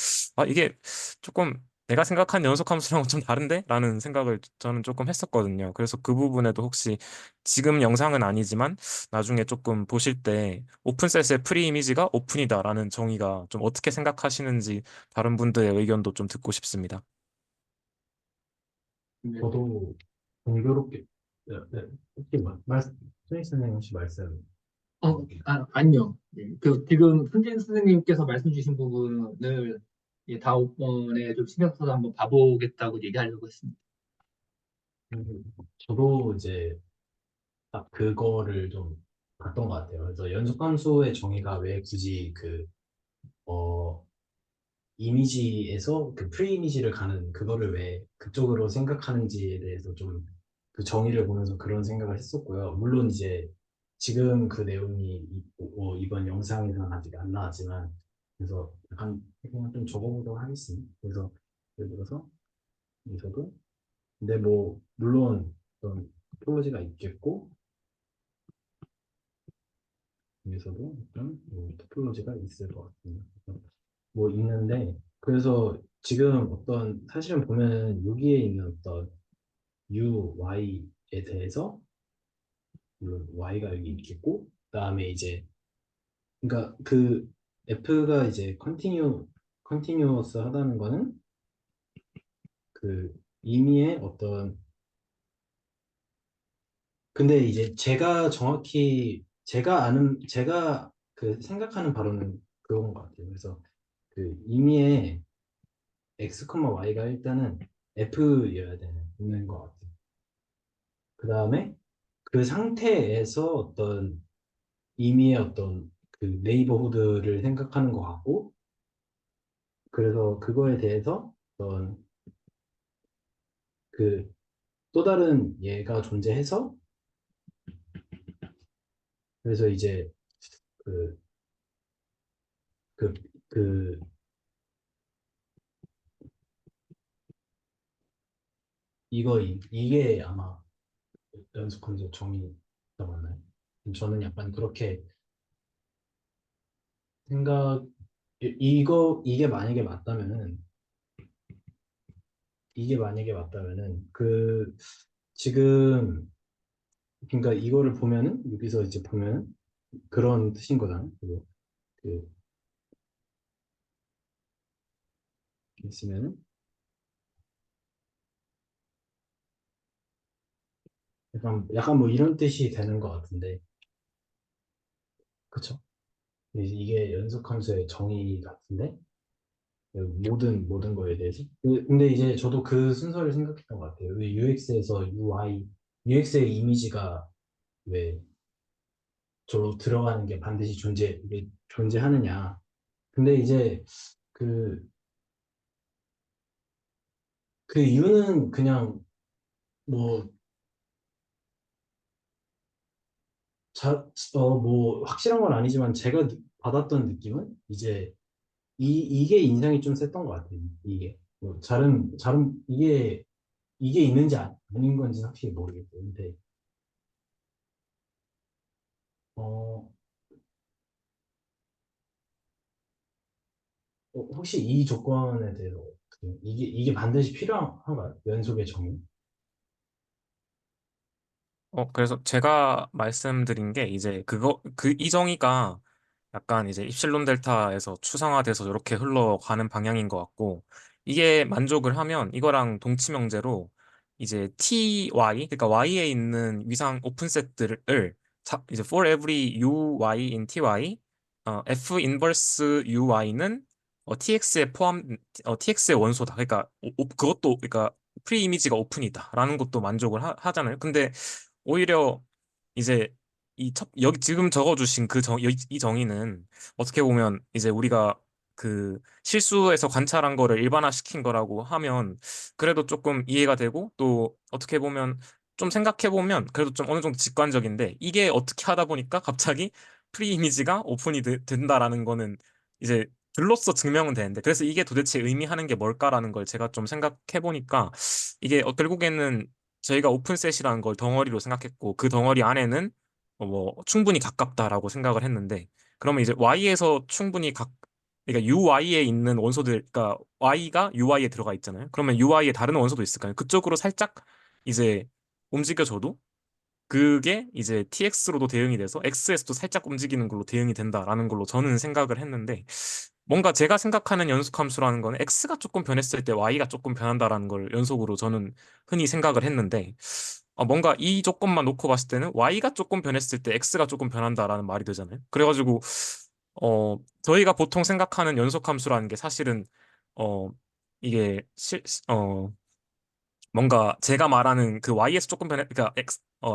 이게 조금 내가 생각한 연속함수랑은 좀 다른데? 라는 생각을 저는 조금 했었거든요. 그래서 그 부분에도 혹시 지금 영상은 아니지만 나중에 조금 보실 때 오픈셋의 프리 이미지가 오픈이다라는 정의가 좀 어떻게 생각하시는지 다른 분들의 의견도 좀 듣고 싶습니다. 네. 저도 공교롭게, 혹시 손익 선생님 혹시 말씀, 아니요. 예, 그 지금 손진 선생님께서 말씀 주신 부분을 다음번에 좀 신경 써서 한번 봐보겠다고 얘기하려고 했습니다. 저도 이제 딱 그거를 좀 봤던 것 같아요. 그래서 연속함수의 정의가 왜 굳이 어, 이미지에서 그 프리 이미지를 가는 그거를 왜 그쪽으로 생각하는지에 대해서 좀 그 정의를 보면서 그런 생각을 했었고요. 물론 이제 지금 그 내용이 이번 영상에서는 아직 안 나왔지만 그래서 약간 그냥 좀 적어보도록 하겠습니다. 그래서 예를 들어서 여기서도 근데 뭐 물론 어떤 토폴로지가 있겠고 여기서도 어떤 토폴로지가 있을 것 같습니다. 뭐 있는데 그래서 지금 어떤 사실은 보면 여기에 있는 어떤 U, Y에 대해서 물론 Y가 여기 있겠고 그다음에 이제 그러니까 그 F가 이제 컨티뉴어스 하다는 거는 그 의미의 어떤 근데 이제 제가 정확히 제가 그 생각하는 바로는 그런 것 같아요. 그래서 그 의미의 X, Y가 일단은 F여야 되는 것 같아요. 그 다음에 그 상태에서 어떤 의미의 어떤 그 네이버후드를 생각하는 것 같고, 그래서 그거에 대해서 어떤 그 또 다른 얘가 존재해서, 그래서 이제 그, 그, 그, 이게 아마 연속함수 정의가 맞나요? 저는 약간 그렇게 생각, 이게 만약에 맞다면은, 지금, 그러니까 이거를 보면은, 여기서 이제 보면은, 그런 뜻인 거잖아요. 그, 있으면은, 약간 뭐 이런 뜻이 되는 것 같은데, 그쵸? 이게 연속함수의 정의 같은데, 모든 거에 대해서. 근데 이제 저도 그 순서를 생각했던 것 같아요. 왜 UX에서 UX의 이미지가 왜 저로 들어가는 게 반드시 이게 존재하느냐. 근데 이제 그, 그 이유는 그냥 뭐, 뭐, 확실한 건 아니지만 제가 받았던 느낌은 이제 이게 인상이 좀 셌던 것 같아요. 이게. 뭐 이게 있는지 아닌 건지 확실히 모르겠어요. 근데 어, 혹시 이 조건에 대해서 이게 반드시 필요한가요? 연속의 정의? 그래서 제가 말씀드린 게 이제 이 정의가 약간 이제 입실론 델타에서 추상화돼서 이렇게 흘러가는 방향인 것 같고, 이게 만족을 하면 이거랑 동치명제로 이제 ty, 그러니까 y에 있는 위상 오픈셋들을 이제 for every uy in ty, f 인버스 uy는 tx에 tx의 원소다. 그러니까 그것도 그러니까 프리 이미지가 오픈이다라는 것도 만족을 하잖아요. 근데 오히려 이제 여기 지금 적어주신 이 정의는 어떻게 보면 이제 우리가 그 실수에서 관찰한 거를 일반화시킨 거라고 하면 그래도 조금 이해가 되고, 또 어떻게 보면 좀 생각해 보면 그래도 좀 어느 정도 직관적인데, 이게 어떻게 하다 보니까 갑자기 프리 이미지가 오픈이 된다라는 거는 이제 글로써 증명은 되는데, 그래서 이게 도대체 의미하는 게 뭘까라는 걸 제가 좀 생각해 보니까 이게 결국에는 저희가 오픈셋이라는 걸 덩어리로 생각했고, 그 덩어리 안에는 뭐 충분히 가깝다라고 생각을 했는데, 그러면 이제 y에서 충분히 그러니까 UY에 있는 원소들, 그러니까 Y가 UY에 들어가 있잖아요. 그러면 UY에 다른 원소도 있을까요? 그쪽으로 살짝 이제 움직여줘도 그게 이제 TX로도 대응이 돼서 XS도 살짝 움직이는 걸로 대응이 된다라는 걸로 저는 생각을 했는데, 뭔가 제가 생각하는 연속함수라는 거는 X가 조금 변했을 때 Y가 조금 변한다라는 걸 연속으로 저는 흔히 생각을 했는데, 뭔가 이 조건만 놓고 봤을 때는 Y가 조금 변했을 때 X가 조금 변한다라는 말이 되잖아요. 그래가지고 저희가 보통 생각하는 연속함수라는 게 사실은 어 이게 뭔가 제가 말하는 그 YS 조금 그러니까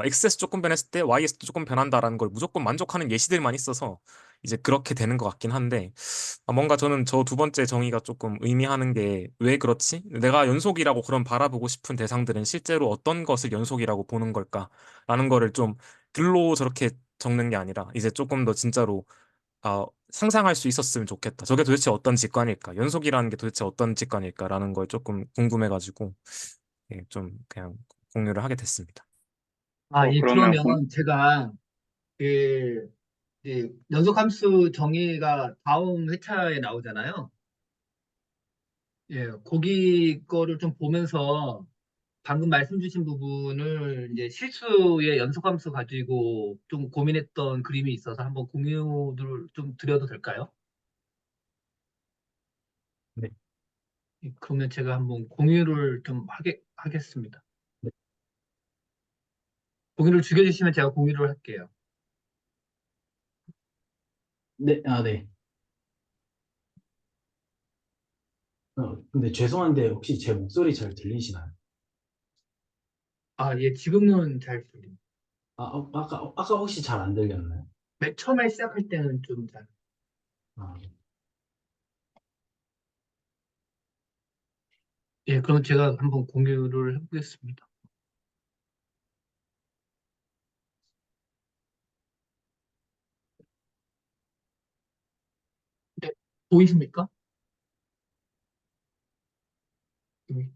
XS 조금 변했을 때 YS도 조금 변한다라는 걸 무조건 만족하는 예시들만 있어서 이제 그렇게 되는 것 같긴 한데, 뭔가 저는 저 두 번째 정의가 조금 의미하는 게 왜 그렇지? 내가 연속이라고 그런 바라보고 싶은 대상들은 실제로 어떤 것을 연속이라고 보는 걸까라는 거를 좀 글로 저렇게 적는 게 아니라 이제 조금 더 진짜로 상상할 수 있었으면 좋겠다. 저게 도대체 어떤 직관일까? 연속이라는 게 도대체 어떤 직관일까라는 걸 조금 궁금해가지고, 예, 좀 그냥 공유를 하게 됐습니다. 예, 그러면 그러면 제가 그, 연속함수 정의가 다음 회차에 나오잖아요. 예, 거기 거를 좀 보면서 방금 말씀 주신 부분을 이제 실수의 연속함수 가지고 좀 고민했던 그림이 있어서 한번 공유를 좀 드려도 될까요? 네. 예, 그러면 제가 한번 공유를 좀 하겠습니다. 네. 공유를 죽여주시면 제가 공유를 할게요. 네, 네. 근데 죄송한데 혹시 제 목소리 잘 들리시나요? 예, 지금은 잘 들립니다. 아까 혹시 잘 안 들렸나요? 맨 처음에 시작할 때는 좀 잘. 아, 예, 그럼 제가 한번 공유를 해보겠습니다. 네, 보이십니까? 음,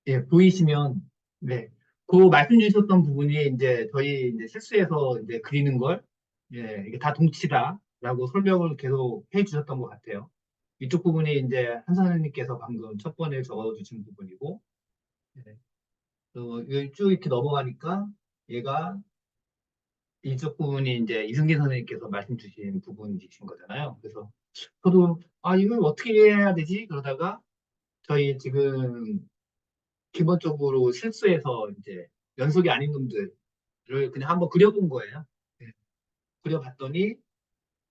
예, 보이시면, 네. 그 말씀 주셨던 부분이 이제 저희 이제 실수해서 이제 그리는 걸, 예, 이게 다 동치다라고 설명을 계속 해 주셨던 것 같아요. 이쪽 부분이 이제 한 선생님께서 방금 첫 번에 적어주신 부분이고, 예. 이거 쭉 이렇게 넘어가니까 얘가 이쪽 부분이 이제 이승기 선생님께서 말씀 주신 부분이신 거잖아요. 그래서 저도 이걸 어떻게 해야 되지? 그러다가 저희 지금 기본적으로 실수해서 이제 연속이 아닌 놈들을 그냥 한번 그려본 거예요. 네. 그려봤더니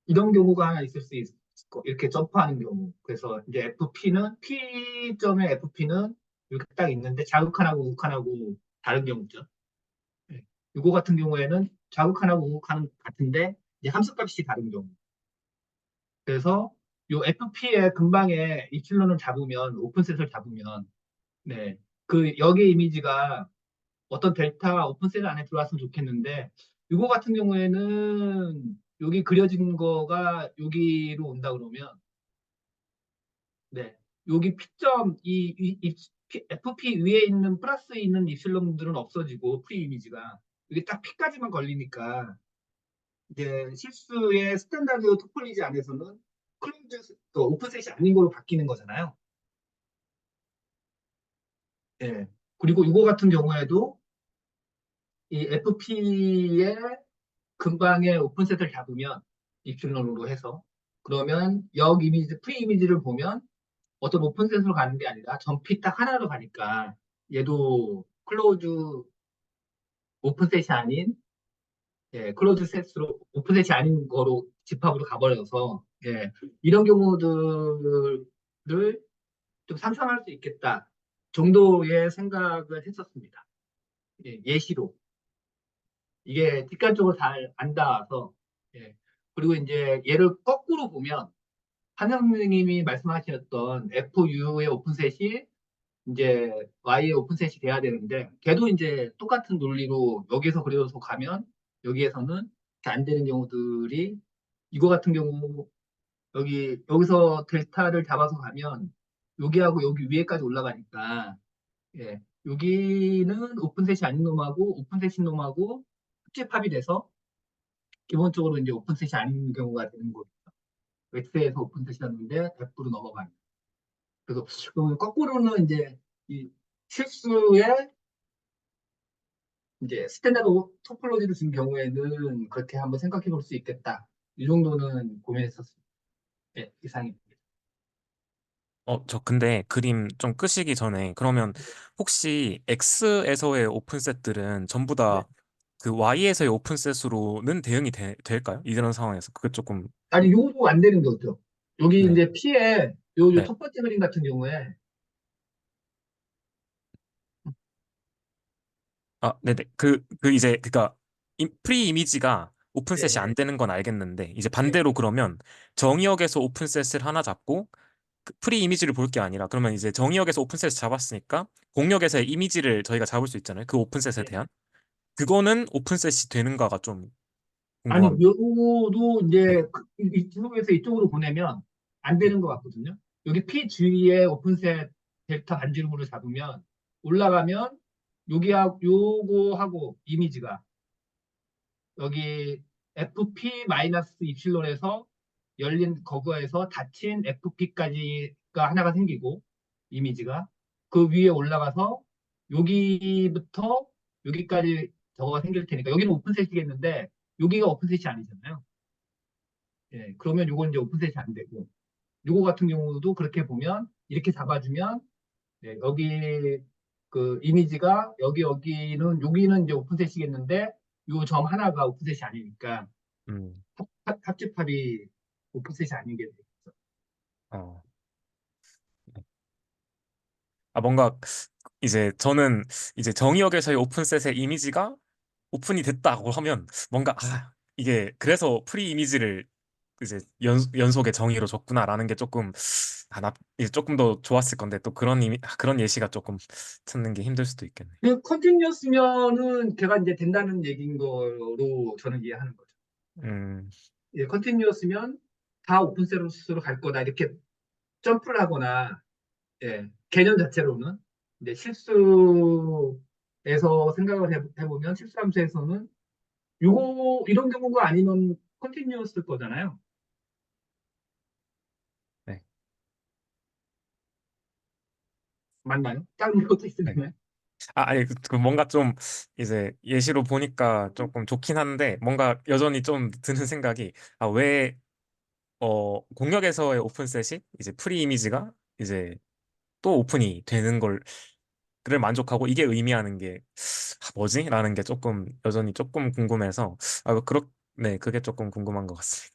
이런 경우가 하나 있을 수 있을 거, 이렇게 점프하는 경우. 그래서 이제 FP는 P점의 FP는 이렇게 딱 있는데 자극하나고 우극하나고 다른 경우죠. 네. 이거 같은 경우에는 자극하나고 우극하는 같은데 이제 함수값이 다른 경우. 그래서 요 FP의 근방에 이플론을 잡으면 오픈셋을 잡으면 네. 그 여기 이미지가 어떤 델타 오픈셋 안에 들어왔으면 좋겠는데 이거 같은 경우에는 여기 그려진 거가 여기로 온다 그러면 네. 여기 P점 FP 위에 있는 플러스에 있는 입실론들은 없어지고 프리 이미지가 이게 딱 P까지만 걸리니까 이제 실수의 스탠다드 토폴리지 안에서는 클로즈, 그 오픈셋이 아닌 걸로 바뀌는 거잖아요. 예. 그리고 이거 같은 경우에도 이 FP의 근방에 오픈셋을 잡으면 입출론으로 해서 그러면 역 이미지, 프리 이미지를 보면 어떤 오픈셋으로 가는 게 아니라 전피 딱 하나로 가니까 얘도 클로즈 오픈셋이 아닌 클로즈 셋으로 오픈셋이 아닌 거로 집합으로 가버려서 이런 경우들을 좀 상상할 수 있겠다 정도의 생각을 했었습니다. 예시로 이게 뒷간쪽으로 잘 안 닿아서 그리고 이제 얘를 거꾸로 보면 한 선생님이 말씀하셨던 FU의 오픈셋이 이제 Y의 오픈셋이 돼야 되는데 걔도 이제 똑같은 논리로 여기서 그려서 가면 여기에서는 이렇게 안 되는 경우들이 이거 같은 경우 여기서 델타를 잡아서 가면 여기하고 여기 위에까지 올라가니까 여기는 오픈셋이 아닌 놈하고 오픈셋인 놈하고 합집합이 돼서 기본적으로 이제 오픈셋이 아닌 경우가 되는 거죠. X에서 오픈셋이었는데 F로 넘어가는. 그래서 거꾸로는 이제 이 실수의 이제 스탠다드 토폴로지를 준 경우에는 그렇게 한번 생각해 볼 수 있겠다. 이 정도는 고민했었습니다. 이상입니다. 저 근데 그림 좀 끄시기 전에 그러면 혹시 X에서의 오픈셋들은 전부 네. 다 그 Y에서의 오픈셋으로는 대응이 될까요? 이런 상황에서 그게 조금. 아니, 요도 안 되는 거죠. 여기 네. 이제 P에 요 네. 첫 번째 그림 같은 경우에 아, 네네. 이제, 그니까, 프리 이미지가 오픈셋이 네, 안 되는 건 알겠는데, 이제 네, 반대로 그러면 정의역에서 오픈셋을 하나 잡고, 그 프리 이미지를 볼 게 아니라, 그러면 이제 정의역에서 오픈셋을 잡았으니까, 공역에서의 이미지를 저희가 잡을 수 있잖아요. 그 오픈셋에 네. 대한. 그거는 오픈셋이 되는가가 좀 아니, 궁금합니다. 요도 네. 이제 이쪽에서 이쪽으로 보내면 안 네. 되는 것 같거든요. 여기 P 주위에 오픈셋 델타 반지름으로 잡으면 올라가면 요거하고 이미지가 여기 FP 마이너스 입실론에서 열린 거거에서 닫힌 FP까지가 하나가 생기고 이미지가 그 위에 올라가서 여기부터 여기까지 저거가 생길 테니까 여기는 오픈셋이겠는데 여기가 오픈셋이 아니잖아요. 그러면 요건 이제 오픈셋이 안 되고 요거 같은 경우도 그렇게 보면 이렇게 잡아주면 여기 그 이미지가 여기는 이제 오픈셋이겠는데 요 점 하나가 오픈셋이 아니니까 음. 합집합이 오픈셋이 아닌 게 되겠죠. 어. 아, 뭔가, 이제 저는 이제 정의역에서의 오픈셋의 이미지가 오픈이 됐다고 하면 뭔가 이게 그래서 프리 이미지를 이제 연속의 정의로 줬구나라는 게 조금 이제 조금 더 좋았을 건데 또 그런 예시가 조금 찾는 게 힘들 수도 있겠네. 그 컨티뉴어스면은 걔가 이제 된다는 얘기인 거로 저는 이해하는 거죠. 음, 컨티뉴어스면 다 오픈셋으로 갈 거다 이렇게 점프를 하거나 개념 자체로는 이제 실수에서 생각을 해보면 실수함수에서는 이런 경우가 아니면 컨티뉴어스일 거잖아요. 네, 맞나요? 다른 것도 네. 있으면 아니 그 뭔가 좀 이제 예시로 보니까 조금 좋긴 한데 뭔가 여전히 좀 드는 생각이 왜 공역에서의 오픈셋이 이제 프리 이미지가 이제 또 오픈이 되는 를 만족하고 이게 의미하는 게 뭐지? 라는 게 조금 여전히 조금 궁금해서 네, 그게 조금 궁금한 것 같습니다.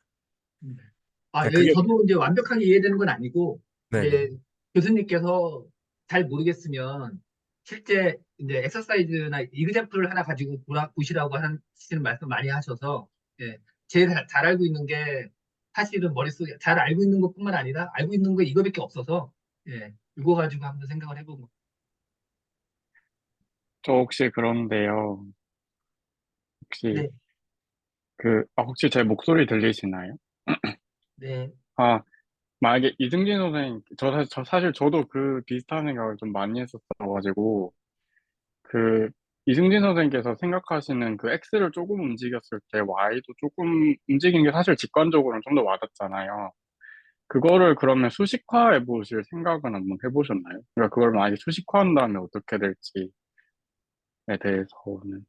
그게 저도 이제 완벽하게 이해되는 건 아니고, 네네. 이제 교수님께서 잘 모르겠으면, 실제 이제 엑서사이즈나 이그잼플을 하나 가지고 보시라고 하시는 말씀 많이 하셔서, 제일 잘 알고 있는 게, 사실은 머릿속에 잘 알고 있는 것뿐만 아니라, 알고 있는 거 이거밖에 없어서, 이거 가지고 한번 생각을 해본 거. 저 혹시 그런데요. 혹시 네, 혹시 제 목소리 들리시나요? 네, 아, 만약에 이승진 선생님, 사실 저도 그 비슷한 생각을 좀 많이 했었어가지고, 그 이승진 선생님께서 생각하시는 그 X를 조금 움직였을 때 Y도 조금 움직이는 게 사실 직관적으로는 좀 더 와닿잖아요. 그거를 그러면 수식화해 보실 생각은 한번 해보셨나요? 그러니까 그걸 만약에 수식화한다면 어떻게 될지에 대해서는.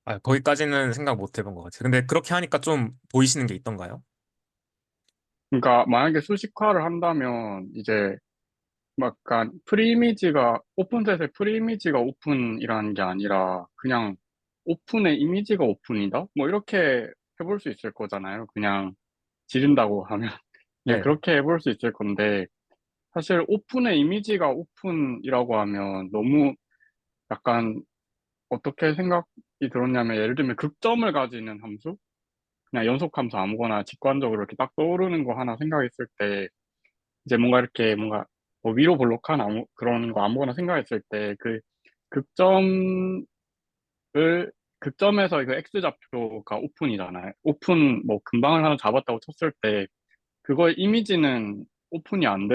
아, 거기까지는 생각 못 해본 것 같아요. 근데 그렇게 하니까 좀 보이시는 게 있던가요? 그러니까 만약에 수식화를 한다면 이제 막 약간 프리이미지가 오픈셋의 프리이미지가 오픈이라는 게 아니라 그냥 오픈의 이미지가 오픈이다? 뭐 이렇게 해볼 수 있을 거잖아요. 그냥 지른다고 하면. 예, 네. 그렇게 해볼 수 있을 건데 사실 오픈의 이미지가 오픈이라고 하면 너무 약간 어떻게 생각이 들었냐면 예를 들면 극점을 가지는 함수? 그냥 연속 함수 아무거나 직관적으로 이렇게 딱 떠오르는 거 하나 생각했을 때 이제 뭔가 이렇게 뭔가 뭐 위로 볼록한 그런 거 아무거나 생각했을 때 그 극점을 극점에서 이거 X좌표가 오픈이잖아요. 오픈 뭐 금방을 하나 잡았다고 쳤을 때 그거의 이미지는 오픈이 안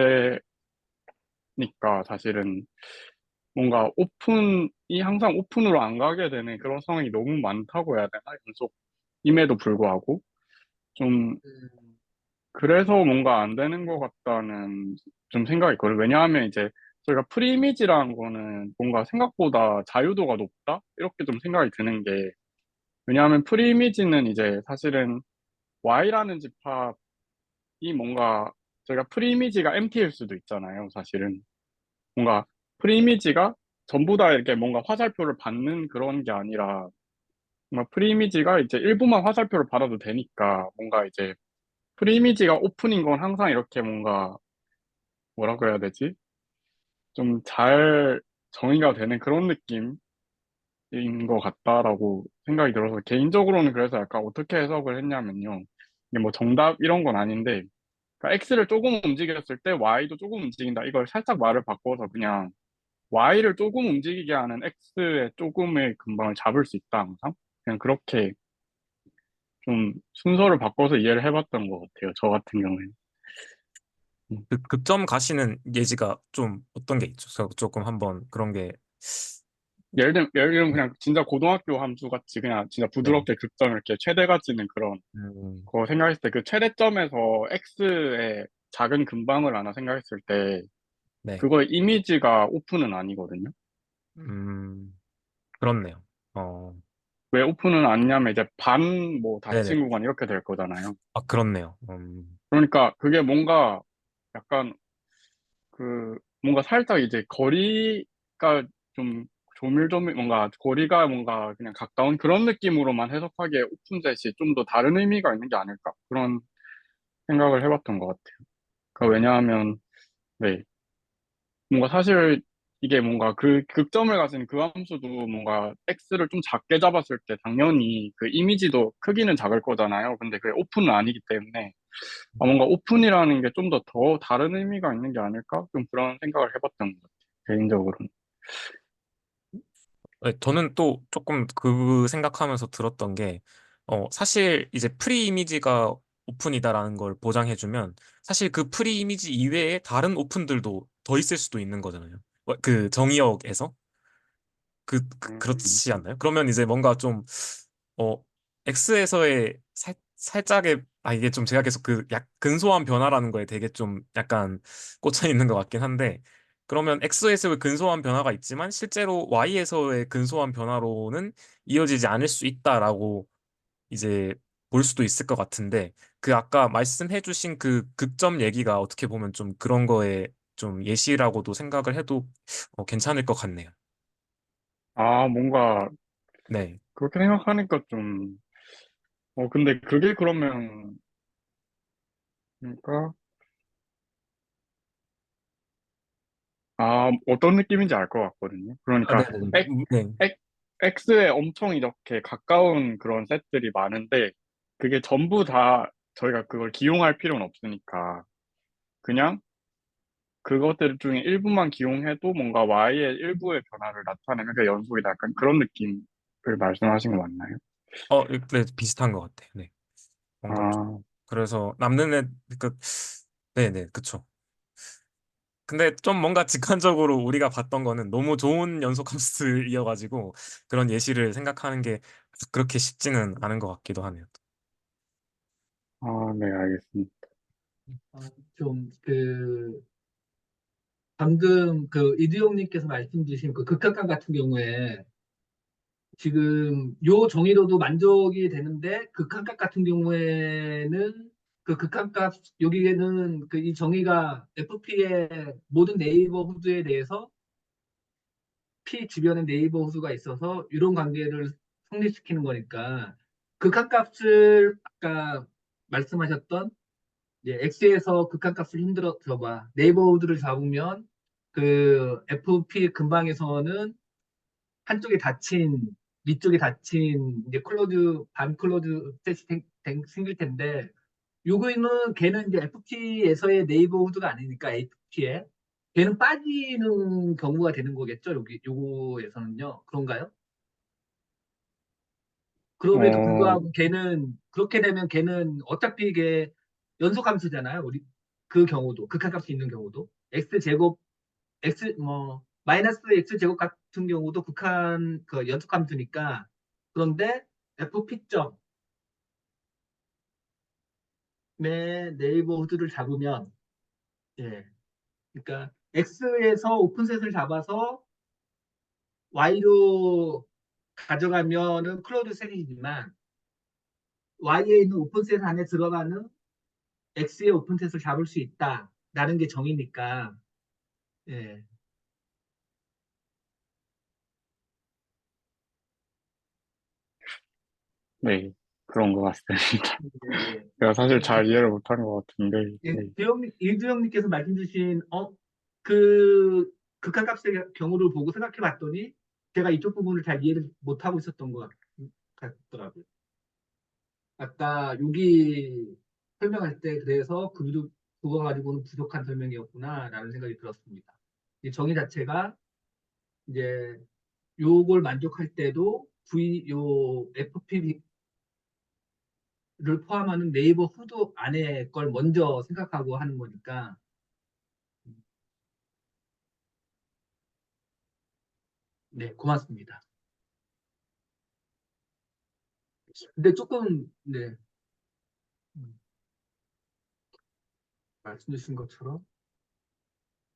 되니까 사실은 뭔가 오픈이 항상 오픈으로 안 가게 되는 그런 상황이 너무 많다고 해야 되나? 연속임에도 불구하고 좀 음, 그래서 뭔가 안 되는 것 같다는 좀 생각이 있거든요. 왜냐하면 이제 저희가 프리이미지라는 거는 뭔가 생각보다 자유도가 높다? 이렇게 좀 생각이 드는 게 왜냐하면 프리이미지는 이제 사실은 Y라는 집합이 뭔가 저희가 프리이미지가 MT일 수도 있잖아요. 사실은 뭔가 프리이미지가 전부 다 이렇게 뭔가 화살표를 받는 그런 게 아니라 뭔가 프리이미지가 이제 일부만 화살표를 받아도 되니까 뭔가 이제 프리이미지가 오픈인 건 항상 이렇게 뭔가 뭐라고 해야 되지? 좀 잘 정의가 되는 그런 느낌인 것 같다라고 생각이 들어서 개인적으로는 그래서 약간 어떻게 해석을 했냐면요. 이게 뭐 정답 이런 건 아닌데 그러니까 X를 조금 움직였을 때 Y도 조금 움직인다. 이걸 살짝 말을 바꿔서 그냥 Y를 조금 움직이게 하는 X의 조금의 근방을 잡을 수 있다, 항상. 그냥 그렇게 좀 순서를 바꿔서 이해를 해봤던 것 같아요. 저 같은 경우에는. 그 극점 가시는 예지가 좀 어떤 게 있죠? 저 조금 한번 그런 게 예를 들면 그냥 진짜 고등학교 함수 같이 그냥 진짜 네. 부드럽게 극점 이렇게 최대가 지는 그런 음, 거 생각했을 때 그 최대점에서 X의 작은 근방을 하나 생각했을 때 네. 그거의 이미지가 오픈은 아니거든요. 음, 그렇네요. 어, 왜 오픈은 아니냐면 이제 반 뭐 네네. 닫힌 구간 이렇게 될 거잖아요. 아, 그렇네요. 그러니까 그게 뭔가 약간 그 뭔가 살짝 이제 거리가 좀 조밀조밀 뭔가 거리가 뭔가 그냥 가까운 그런 느낌으로만 해석하기에 오픈셋이 좀 더 다른 의미가 있는 게 아닐까 그런 생각을 해봤던 것 같아요. 그러니까 음, 왜냐하면 네 뭔가 사실 이게 뭔가 그 극점을 가진 그 함수도 뭔가 x를 좀 작게 잡았을 때 당연히 그 이미지도 크기는 작을 거잖아요. 근데 그게 오픈은 아니기 때문에 아, 뭔가 오픈이라는 게 좀 더 다른 의미가 있는 게 아닐까? 좀 그런 생각을 해봤던 것 같아요. 개인적으로는. 네, 저는 또 조금 그 생각하면서 들었던 게, 사실 이제 프리 이미지가 오픈이다라는 걸 보장해주면, 사실 그 프리 이미지 이외에 다른 오픈들도 더 있을 수도 있는 거잖아요. 그 정의역에서. 음, 그렇지 않나요? 그러면 이제 뭔가 좀, 어, X에서의 살짝의, 이게 좀 제가 계속 그 근소한 변화라는 거에 되게 좀 약간 꽂혀 있는 것 같긴 한데, 그러면 X에서의 근소한 변화가 있지만, 실제로 Y에서의 근소한 변화로는 이어지지 않을 수 있다라고 이제 볼 수도 있을 것 같은데, 그 아까 말씀해주신 그 극점 얘기가 어떻게 보면 좀 그런 거에 좀 예시라고도 생각을 해도 괜찮을 것 같네요. 아, 뭔가 네. 그렇게 생각하니까 좀, 근데 그게 그러면, 그러니까, 어떤 느낌인지 알 것 같거든요. 아, 그러니까, 네네. X, 네. X에 엄청 이렇게 가까운 그런 셋들이 많은데, 그게 전부 다 저희가 그걸 기용할 필요는 없으니까, 그냥 그것들 중에 일부만 기용해도 뭔가 Y의 일부의 변화를 나타내는 게 연속이다. 약간 그런 느낌을 말씀하신 거 맞나요? 네, 비슷한 것 같아요. 네. 뭔가 좀, 아, 그래서 남는 애, 네네, 그쵸. 근데 좀 뭔가 직관적으로 우리가 봤던 거는 너무 좋은 연속 함수들이어가지고 그런 예시를 생각하는 게 그렇게 쉽지는 않은 것 같기도 하네요. 아, 네, 알겠습니다. 좀 방금 그 이두용님께서 말씀 주신 그 극한값 같은 경우에 지금 요 정의로도 만족이 되는데 극한값 같은 경우에는 그 극한값 여기에는 그 이 정의가 FP의 모든 네이버후드에 대해서 P 주변에 네이버후드가 있어서 이런 관계를 성립시키는 거니까 극한값을 아까 말씀하셨던 이제 X에서 극한값을 흔들어 줘봐 네이버후드를 잡으면 그 FP 근방에서는 한쪽에 닫힌 위쪽에 닫힌 이제 클로즈 반 클로즈 셋이 생길 텐데 요거는 걔는 이제 FT에서의 네이버후드가 아니니까 FT에 걔는 빠지는 경우가 되는 거겠죠. 여기 요거에서는요. 그런가요? 그럼에도 어, 불구하고 걔는 그렇게 되면 걔는 어차피 이게 연속함수잖아요. 우리 그 경우도 극한값이 있는 경우도 x 제곱 x 뭐 마이너스 x 제곱 같은 경우도 극한 그 연속함수니까 그런데 fp 점의 네이버후드를 잡으면 예 그러니까 x에서 오픈셋을 잡아서 y로 가져가면은 클로즈 셋이지만 y에 있는 오픈셋 안에 들어가는 x의 오픈셋을 잡을 수 있다라는 게 정의니까 예 네, 그런 것 같습니다. 예, 예. 제가 사실 잘 이해를 못한 것 같은데, 예, 네. 이두영님께서 말씀 주신 그 극한값의 경우를 보고 생각해 봤더니 제가 이쪽 부분을 잘 이해를 못하고 있었던 것 같더라고요. 아까 여기 설명할 때 그래서 그거 가지고는 부족한 설명이었구나라는 생각이 들었습니다. 이 정의 자체가 이제 요걸 만족할 때도 요 FP를 포함하는 네이버 후드 안에 걸 먼저 생각하고 하는 거니까 네, 고맙습니다. 근데 조금 네 말씀 주신 것처럼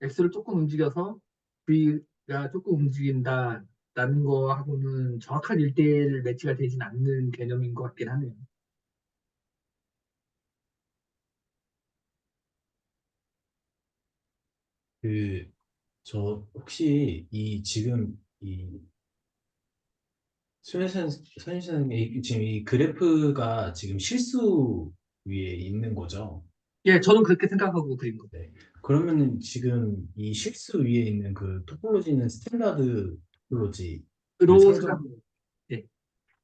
X를 조금 움직여서 V가 조금 움직인다라는 거하고는 정확한 1대1 매치가 되진 않는 개념인 것 같긴 하네요. 그, 저 혹시 지금 선생님 지금 이 그래프가 지금 실수 위에 있는 거죠? 예, 저는 그렇게 생각하고 그린 거. 네. 그러면은 지금 이 실수 위에 있는 그 토폴로지는 스탠다드 토폴로지 그 로 상점 생각합니다. 예,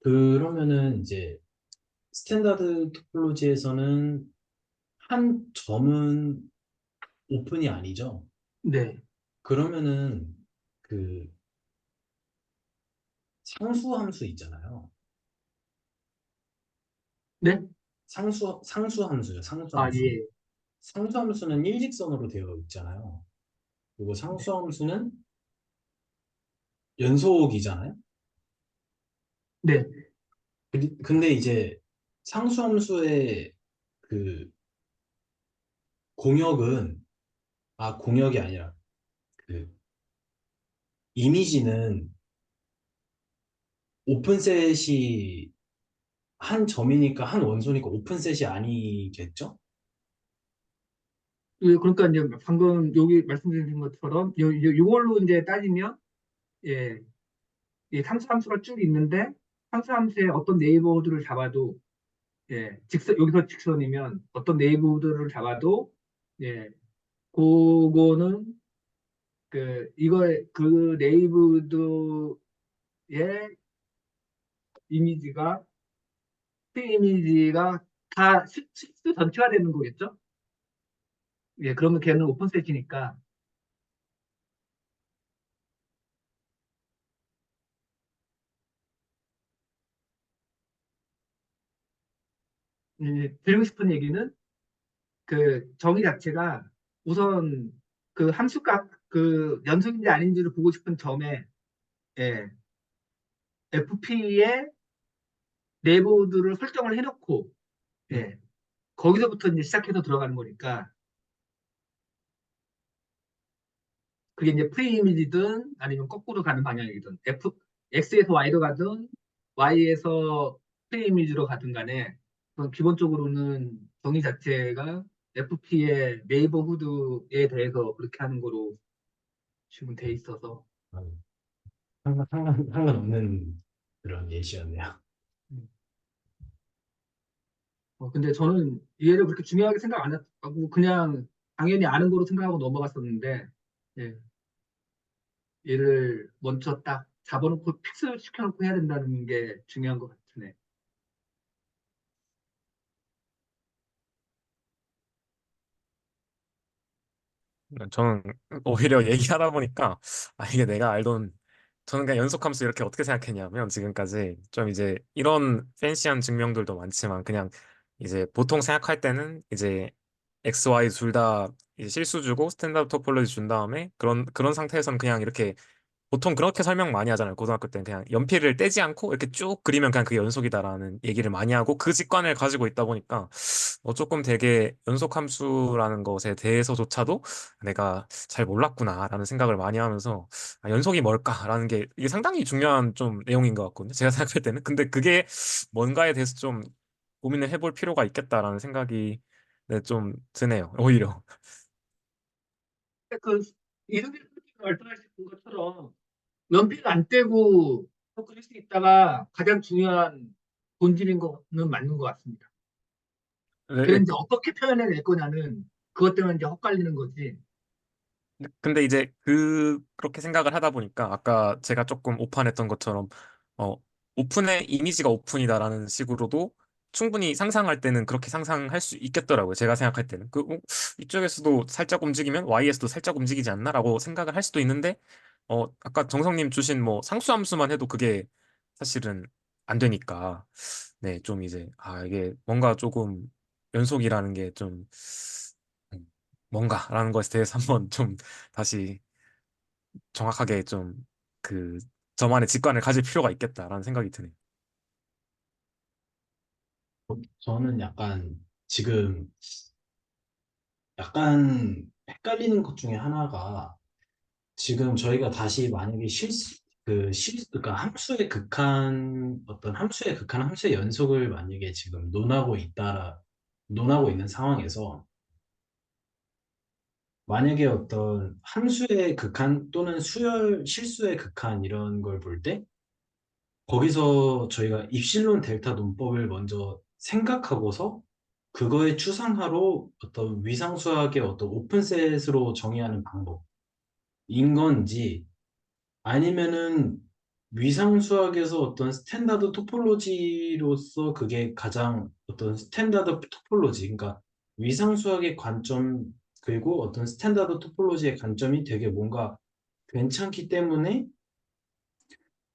그러면은 이제 스탠다드 토폴로지에서는 한 점은 오픈이 아니죠. 네, 그러면은 그 상수함수 있잖아요. 네, 상수함수죠. 아 상수함수. 예, 상수함수는 일직선으로 되어 있잖아요. 그리고 상수함수는 연속이잖아요. 네, 근데 이제 상수함수의 그 공역은 공역이 아니라 그 이미지는 오픈셋이 한 점이니까 한 원소니까 오픈셋이 아니겠죠? 예, 그러니까 이제 방금 여기 말씀드린 것처럼 요걸로 이제 따지면 예, 이 상수함수가 쭉 있는데 상수함수의 어떤 네이버호드를 잡아도 예, 여기서 직선이면 어떤 네이버호드를 잡아도 예, 그거는 그 네이버드의 이미지가 그 이미지가 다 식스 전체가 되는 거겠죠? 예, 그러면 걔는 오픈셋이니까 드리고 싶은 얘기는 그 정의 자체가 우선 그 함수값 그 연속인지 아닌지를 보고 싶은 점에 예, FP의 네이버드를 설정을 해놓고 예, 거기서부터 이제 시작해서 들어가는 거니까 그게 이제 프리 이미지든 아니면 거꾸로 가는 방향이든 X에서 Y로 가든 Y에서 프리 이미지로 가든 간에 그건 기본적으로는 정의 자체가 FP의 네이버후드에 대해서 그렇게 하는 거로 지금 돼 있어서 아, 상관없는 그런 예시였네요. 근데 저는 얘를 그렇게 중요하게 생각 안 하고 그냥 당연히 아는 거로 생각하고 넘어갔었는데 예, 얘를 먼저 딱 잡아놓고 픽스 시켜놓고 해야 된다는 게 중요한 것 같으네. 저는 오히려 얘기하다 보니까 이게 내가 알던 저는 그냥 연속함수 이렇게 어떻게 생각했냐면 지금까지 좀 이제 이런 팬시한 증명들도 많지만 그냥 이제 보통 생각할 때는 이제 X, Y 둘 다 실수 주고 스탠다드 토폴로지 준 다음에 그런 상태에서는 그냥 이렇게 보통 그렇게 설명 많이 하잖아요. 고등학교 때는 그냥 연필을 떼지 않고 이렇게 쭉 그리면 그냥 그게 연속이다라는 얘기를 많이 하고 그 직관을 가지고 있다 보니까 조금 되게 연속함수라는 것에 대해서조차도 내가 잘 몰랐구나라는 생각을 많이 하면서 연속이 뭘까라는 게 이게 상당히 중요한 좀 내용인 것 같거든요. 제가 생각할 때는. 근데 그게 뭔가에 대해서 좀 고민을 해볼 필요가 있겠다라는 생각이 네, 좀 드네요. 오히려. 그 이름이 말씀하신 것처럼 연필 안 떼고 그릴 수 있다가 가장 중요한 본질인 거는 맞는 것 같습니다. 그래서 이제 어떻게 표현해낼 거냐는 그것 때문에 이제 헛갈리는 거지. 근데 이제 그렇게 생각을 하다 보니까 아까 제가 조금 오판했던 것처럼 어 오픈의 이미지가 오픈이다라는 식으로도 충분히 상상할 때는 그렇게 상상할 수 있겠더라고요. 제가 생각할 때는 이쪽에서도 살짝 움직이면 Y에서도 살짝 움직이지 않나라고 생각을 할 수도 있는데 아까 정성님 주신 뭐 상수함수만 해도 그게 사실은 안 되니까 네 좀 이제 이게 뭔가 조금 연속이라는 게좀 뭔가라는 것에 대해서 한번 좀 다시 정확하게 좀 그 저만의 직관을 가질 필요가 있겠다라는 생각이 드네요. 저는 약간 지금 약간 헷갈리는 것 중에 하나가 지금 저희가 다시 만약에 그러니까 함수의 극한, 함수의 연속을 만약에 지금 논하고 있는 상황에서 만약에 어떤 함수의 극한 또는 실수의 극한 이런 걸 볼 때 거기서 저희가 입실론 델타 논법을 먼저 생각하고서 그거의 추상화로 어떤 위상수학의 어떤 오픈셋으로 정의하는 방법인 건지 아니면은 위상수학에서 어떤 스탠다드 토폴로지로서 그게 가장 어떤 스탠다드 토폴로지, 그러니까 위상수학의 관점 그리고 어떤 스탠다드 토폴로지의 관점이 되게 뭔가 괜찮기 때문에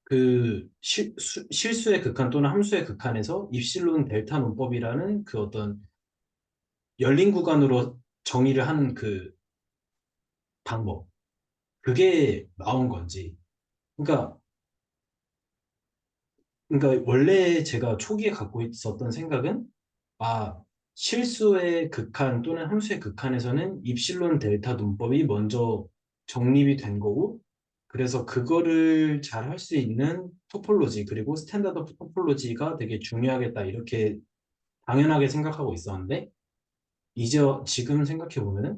그 실수의 극한 또는 함수의 극한에서 입실론 델타 논법이라는 그 어떤 열린 구간으로 정의를 하는 그 방법, 그게 나온 건지. 그러니까 원래 제가 초기에 갖고 있었던 생각은 아 실수의 극한 또는 함수의 극한에서는 입실론 델타 문법이 먼저 정립이 된 거고 그래서 그거를 잘 할 수 있는 토폴로지 그리고 스탠다드 토폴로지가 되게 중요하겠다 이렇게 당연하게 생각하고 있었는데 이제 지금 생각해 보면은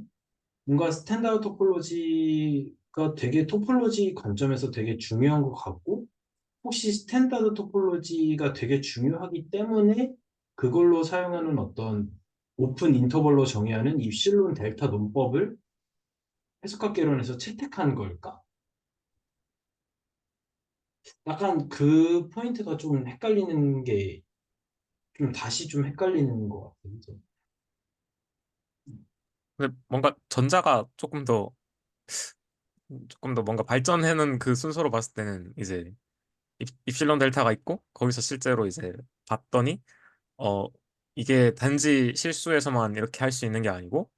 뭔가 스탠다드 토폴로지가 되게 토폴로지 관점에서 되게 중요한 것 같고 혹시 스탠다드 토폴로지가 되게 중요하기 때문에 그걸로 사용하는 어떤 오픈 인터벌로 정의하는 입실론 델타 논법을 해석학개론에서 채택한 걸까? 약간 그 포인트가 좀 헷갈리는 게 좀 다시 좀 헷갈리는 것 같아요. 근데 뭔가 전자가 조금 더 뭔가 발전해는 그 순서로 봤을 때는 이제 입실론 델타가 있고 거기서 실제로 이제 봤더니 어 이게 단지 실수에서만 이렇게 할 수 있는 게 아니고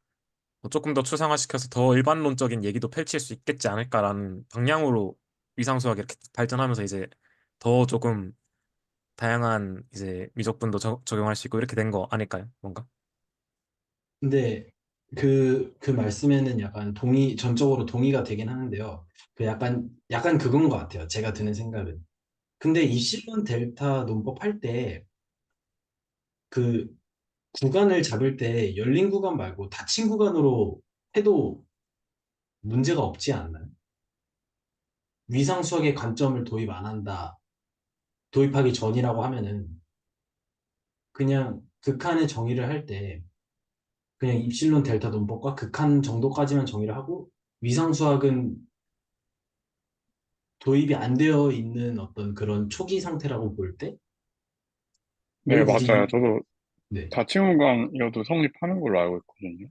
조금 더 추상화시켜서 더 일반론적인 얘기도 펼칠 수 있겠지 않을까라는 방향으로 위상수학이 이렇게 발전하면서 이제 더 조금 다양한 이제 미적분도 적용할 수 있고 이렇게 된 거 아닐까요? 뭔가? 근데 그 말씀에는 약간 전적으로 동의가 되긴 하는데요. 그 약간 그건 것 같아요. 제가 드는 생각은. 근데 입실론 델타 논법 할 때 그 구간을 잡을 때 열린 구간 말고 닫힌 구간으로 해도 문제가 없지 않나요? 위상 수학의 관점을 도입 안 한다. 도입하기 전이라고 하면은 그냥 극한의 정의를 할 때 그냥 입실론 델타 논법과 극한 정도까지만 정의를 하고 위상 수학은 도입이 안 되어 있는 어떤 그런 초기 상태라고 볼 때 왜 네, 굳이 맞아요. 저도 네. 자치문강이어도 성립하는 걸로 알고 있거든요.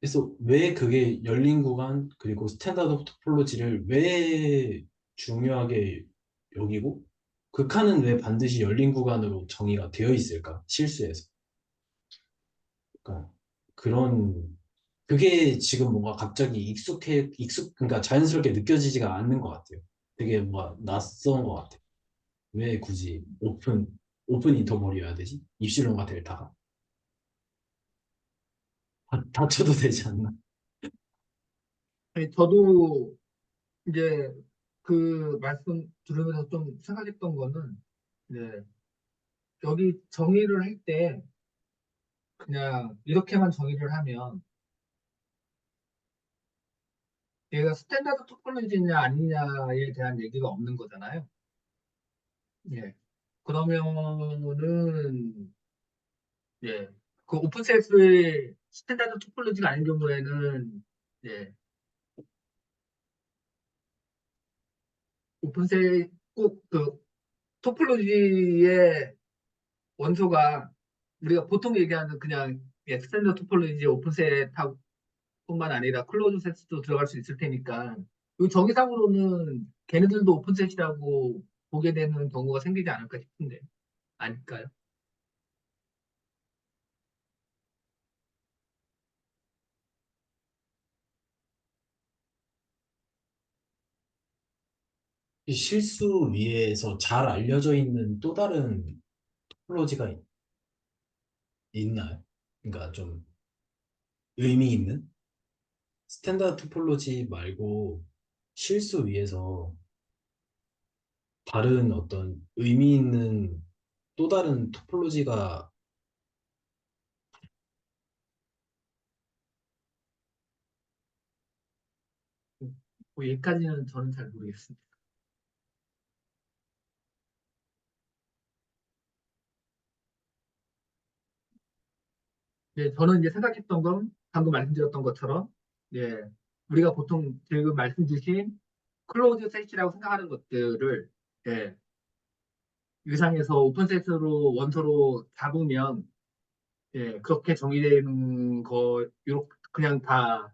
그래서 왜 그게 열린 구간 그리고 스탠다드 토폴로지를 왜 중요하게 여기고 극한은 왜 반드시 열린 구간으로 정의가 되어 있을까? 실수에서. 그러니까 그런 그게 지금 뭔가 갑자기 그러니까 자연스럽게 느껴지지가 않는 것 같아요. 되게 뭔가 낯선 것 같아요. 왜 굳이 오픈 인터벌이어야 되지? 입실론과 델타가 다쳐도 되지 않나? 아니, 저도 이제 그 말씀 들으면서 좀 생각했던 거는, 네, 여기 정의를 할 때 그냥 이렇게만 정의를 하면 얘가 스탠다드 토폴로지냐 아니냐에 대한 얘기가 없는 거잖아요. 예. 그러면은, 예. 그 오픈셋의 스탠다드 토폴로지가 아닌 경우에는, 예. 오픈셋 꼭 그 토폴로지의 원소가 우리가 보통 얘기하는 그냥 예, 스탠다드 토폴로지 오픈셋하고 뿐만 아니라 클로즈 셋도 들어갈 수 있을 테니까 이 정의상으로는 걔네들도 오픈셋이라고 보게 되는 경우가 생기지 않을까 싶은데 아닐까요? 이 실수 위에서 잘 알려져 있는 또 다른 토폴로지가 있나요? 그러니까 좀 의미 있는 스탠다드 토폴로지 말고 실수 위에서 다른 어떤 의미 있는 또 다른 토폴로지가 뭐 여기까지는 저는 잘 모르겠습니다. 예, 저는 이제 생각했던 건 방금 말씀드렸던 것처럼 예, 우리가 보통 지금 말씀 주신 클로즈 셋이라고 생각하는 것들을 예, 유상에서 오픈셋으로 원소로 잡으면 예, 그렇게 정의되는 거 요렇게 그냥 다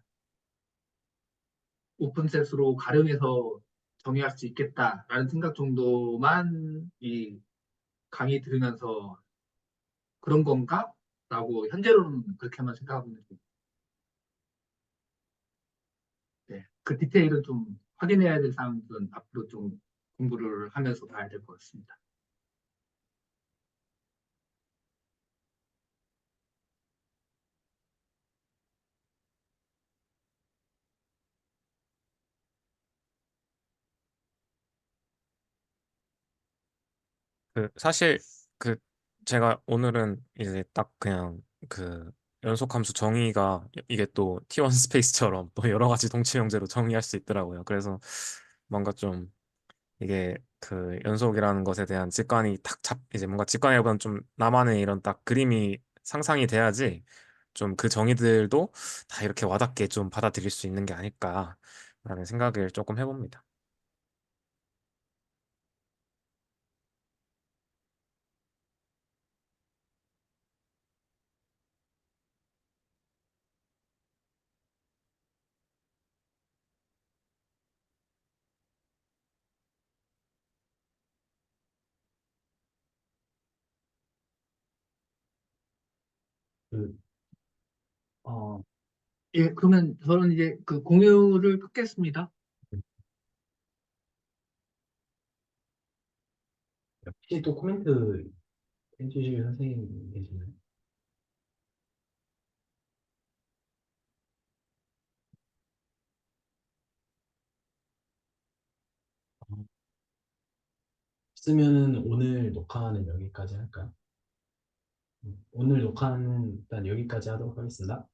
오픈셋으로 가름해서 정의할 수 있겠다라는 생각 정도만 이 강의 들으면서 그런 건가? 라고 현재로는 그렇게만 생각하고 있는데 예, 그 디테일은 좀 확인해야 될 사항들은 앞으로 좀 공부를 하면서 봐야 될 것 같습니다. 그 사실 그 제가 오늘은 이제 딱 그냥 그 연속함수 정의가 이게 또 T1 스페이스처럼 또 여러 가지 동치 형제로 정의할 수 있더라고요. 그래서 뭔가 좀 이게 그 연속이라는 것에 대한 직관이 이제 뭔가 직관이보다는 좀 나만의 이런 딱 그림이 상상이 돼야지 좀 그 정의들도 다 이렇게 와닿게 좀 받아들일 수 있는 게 아닐까라는 생각을 조금 해봅니다. 그 어, 예, 그러면 저는 이제 그 공유를 끊겠습니다. 혹시 또 코멘트 해주실 선생님 계시나요? 없으면 오늘 녹화는 여기까지 할까요? 오늘 녹화는 일단 여기까지 하도록 하겠습니다.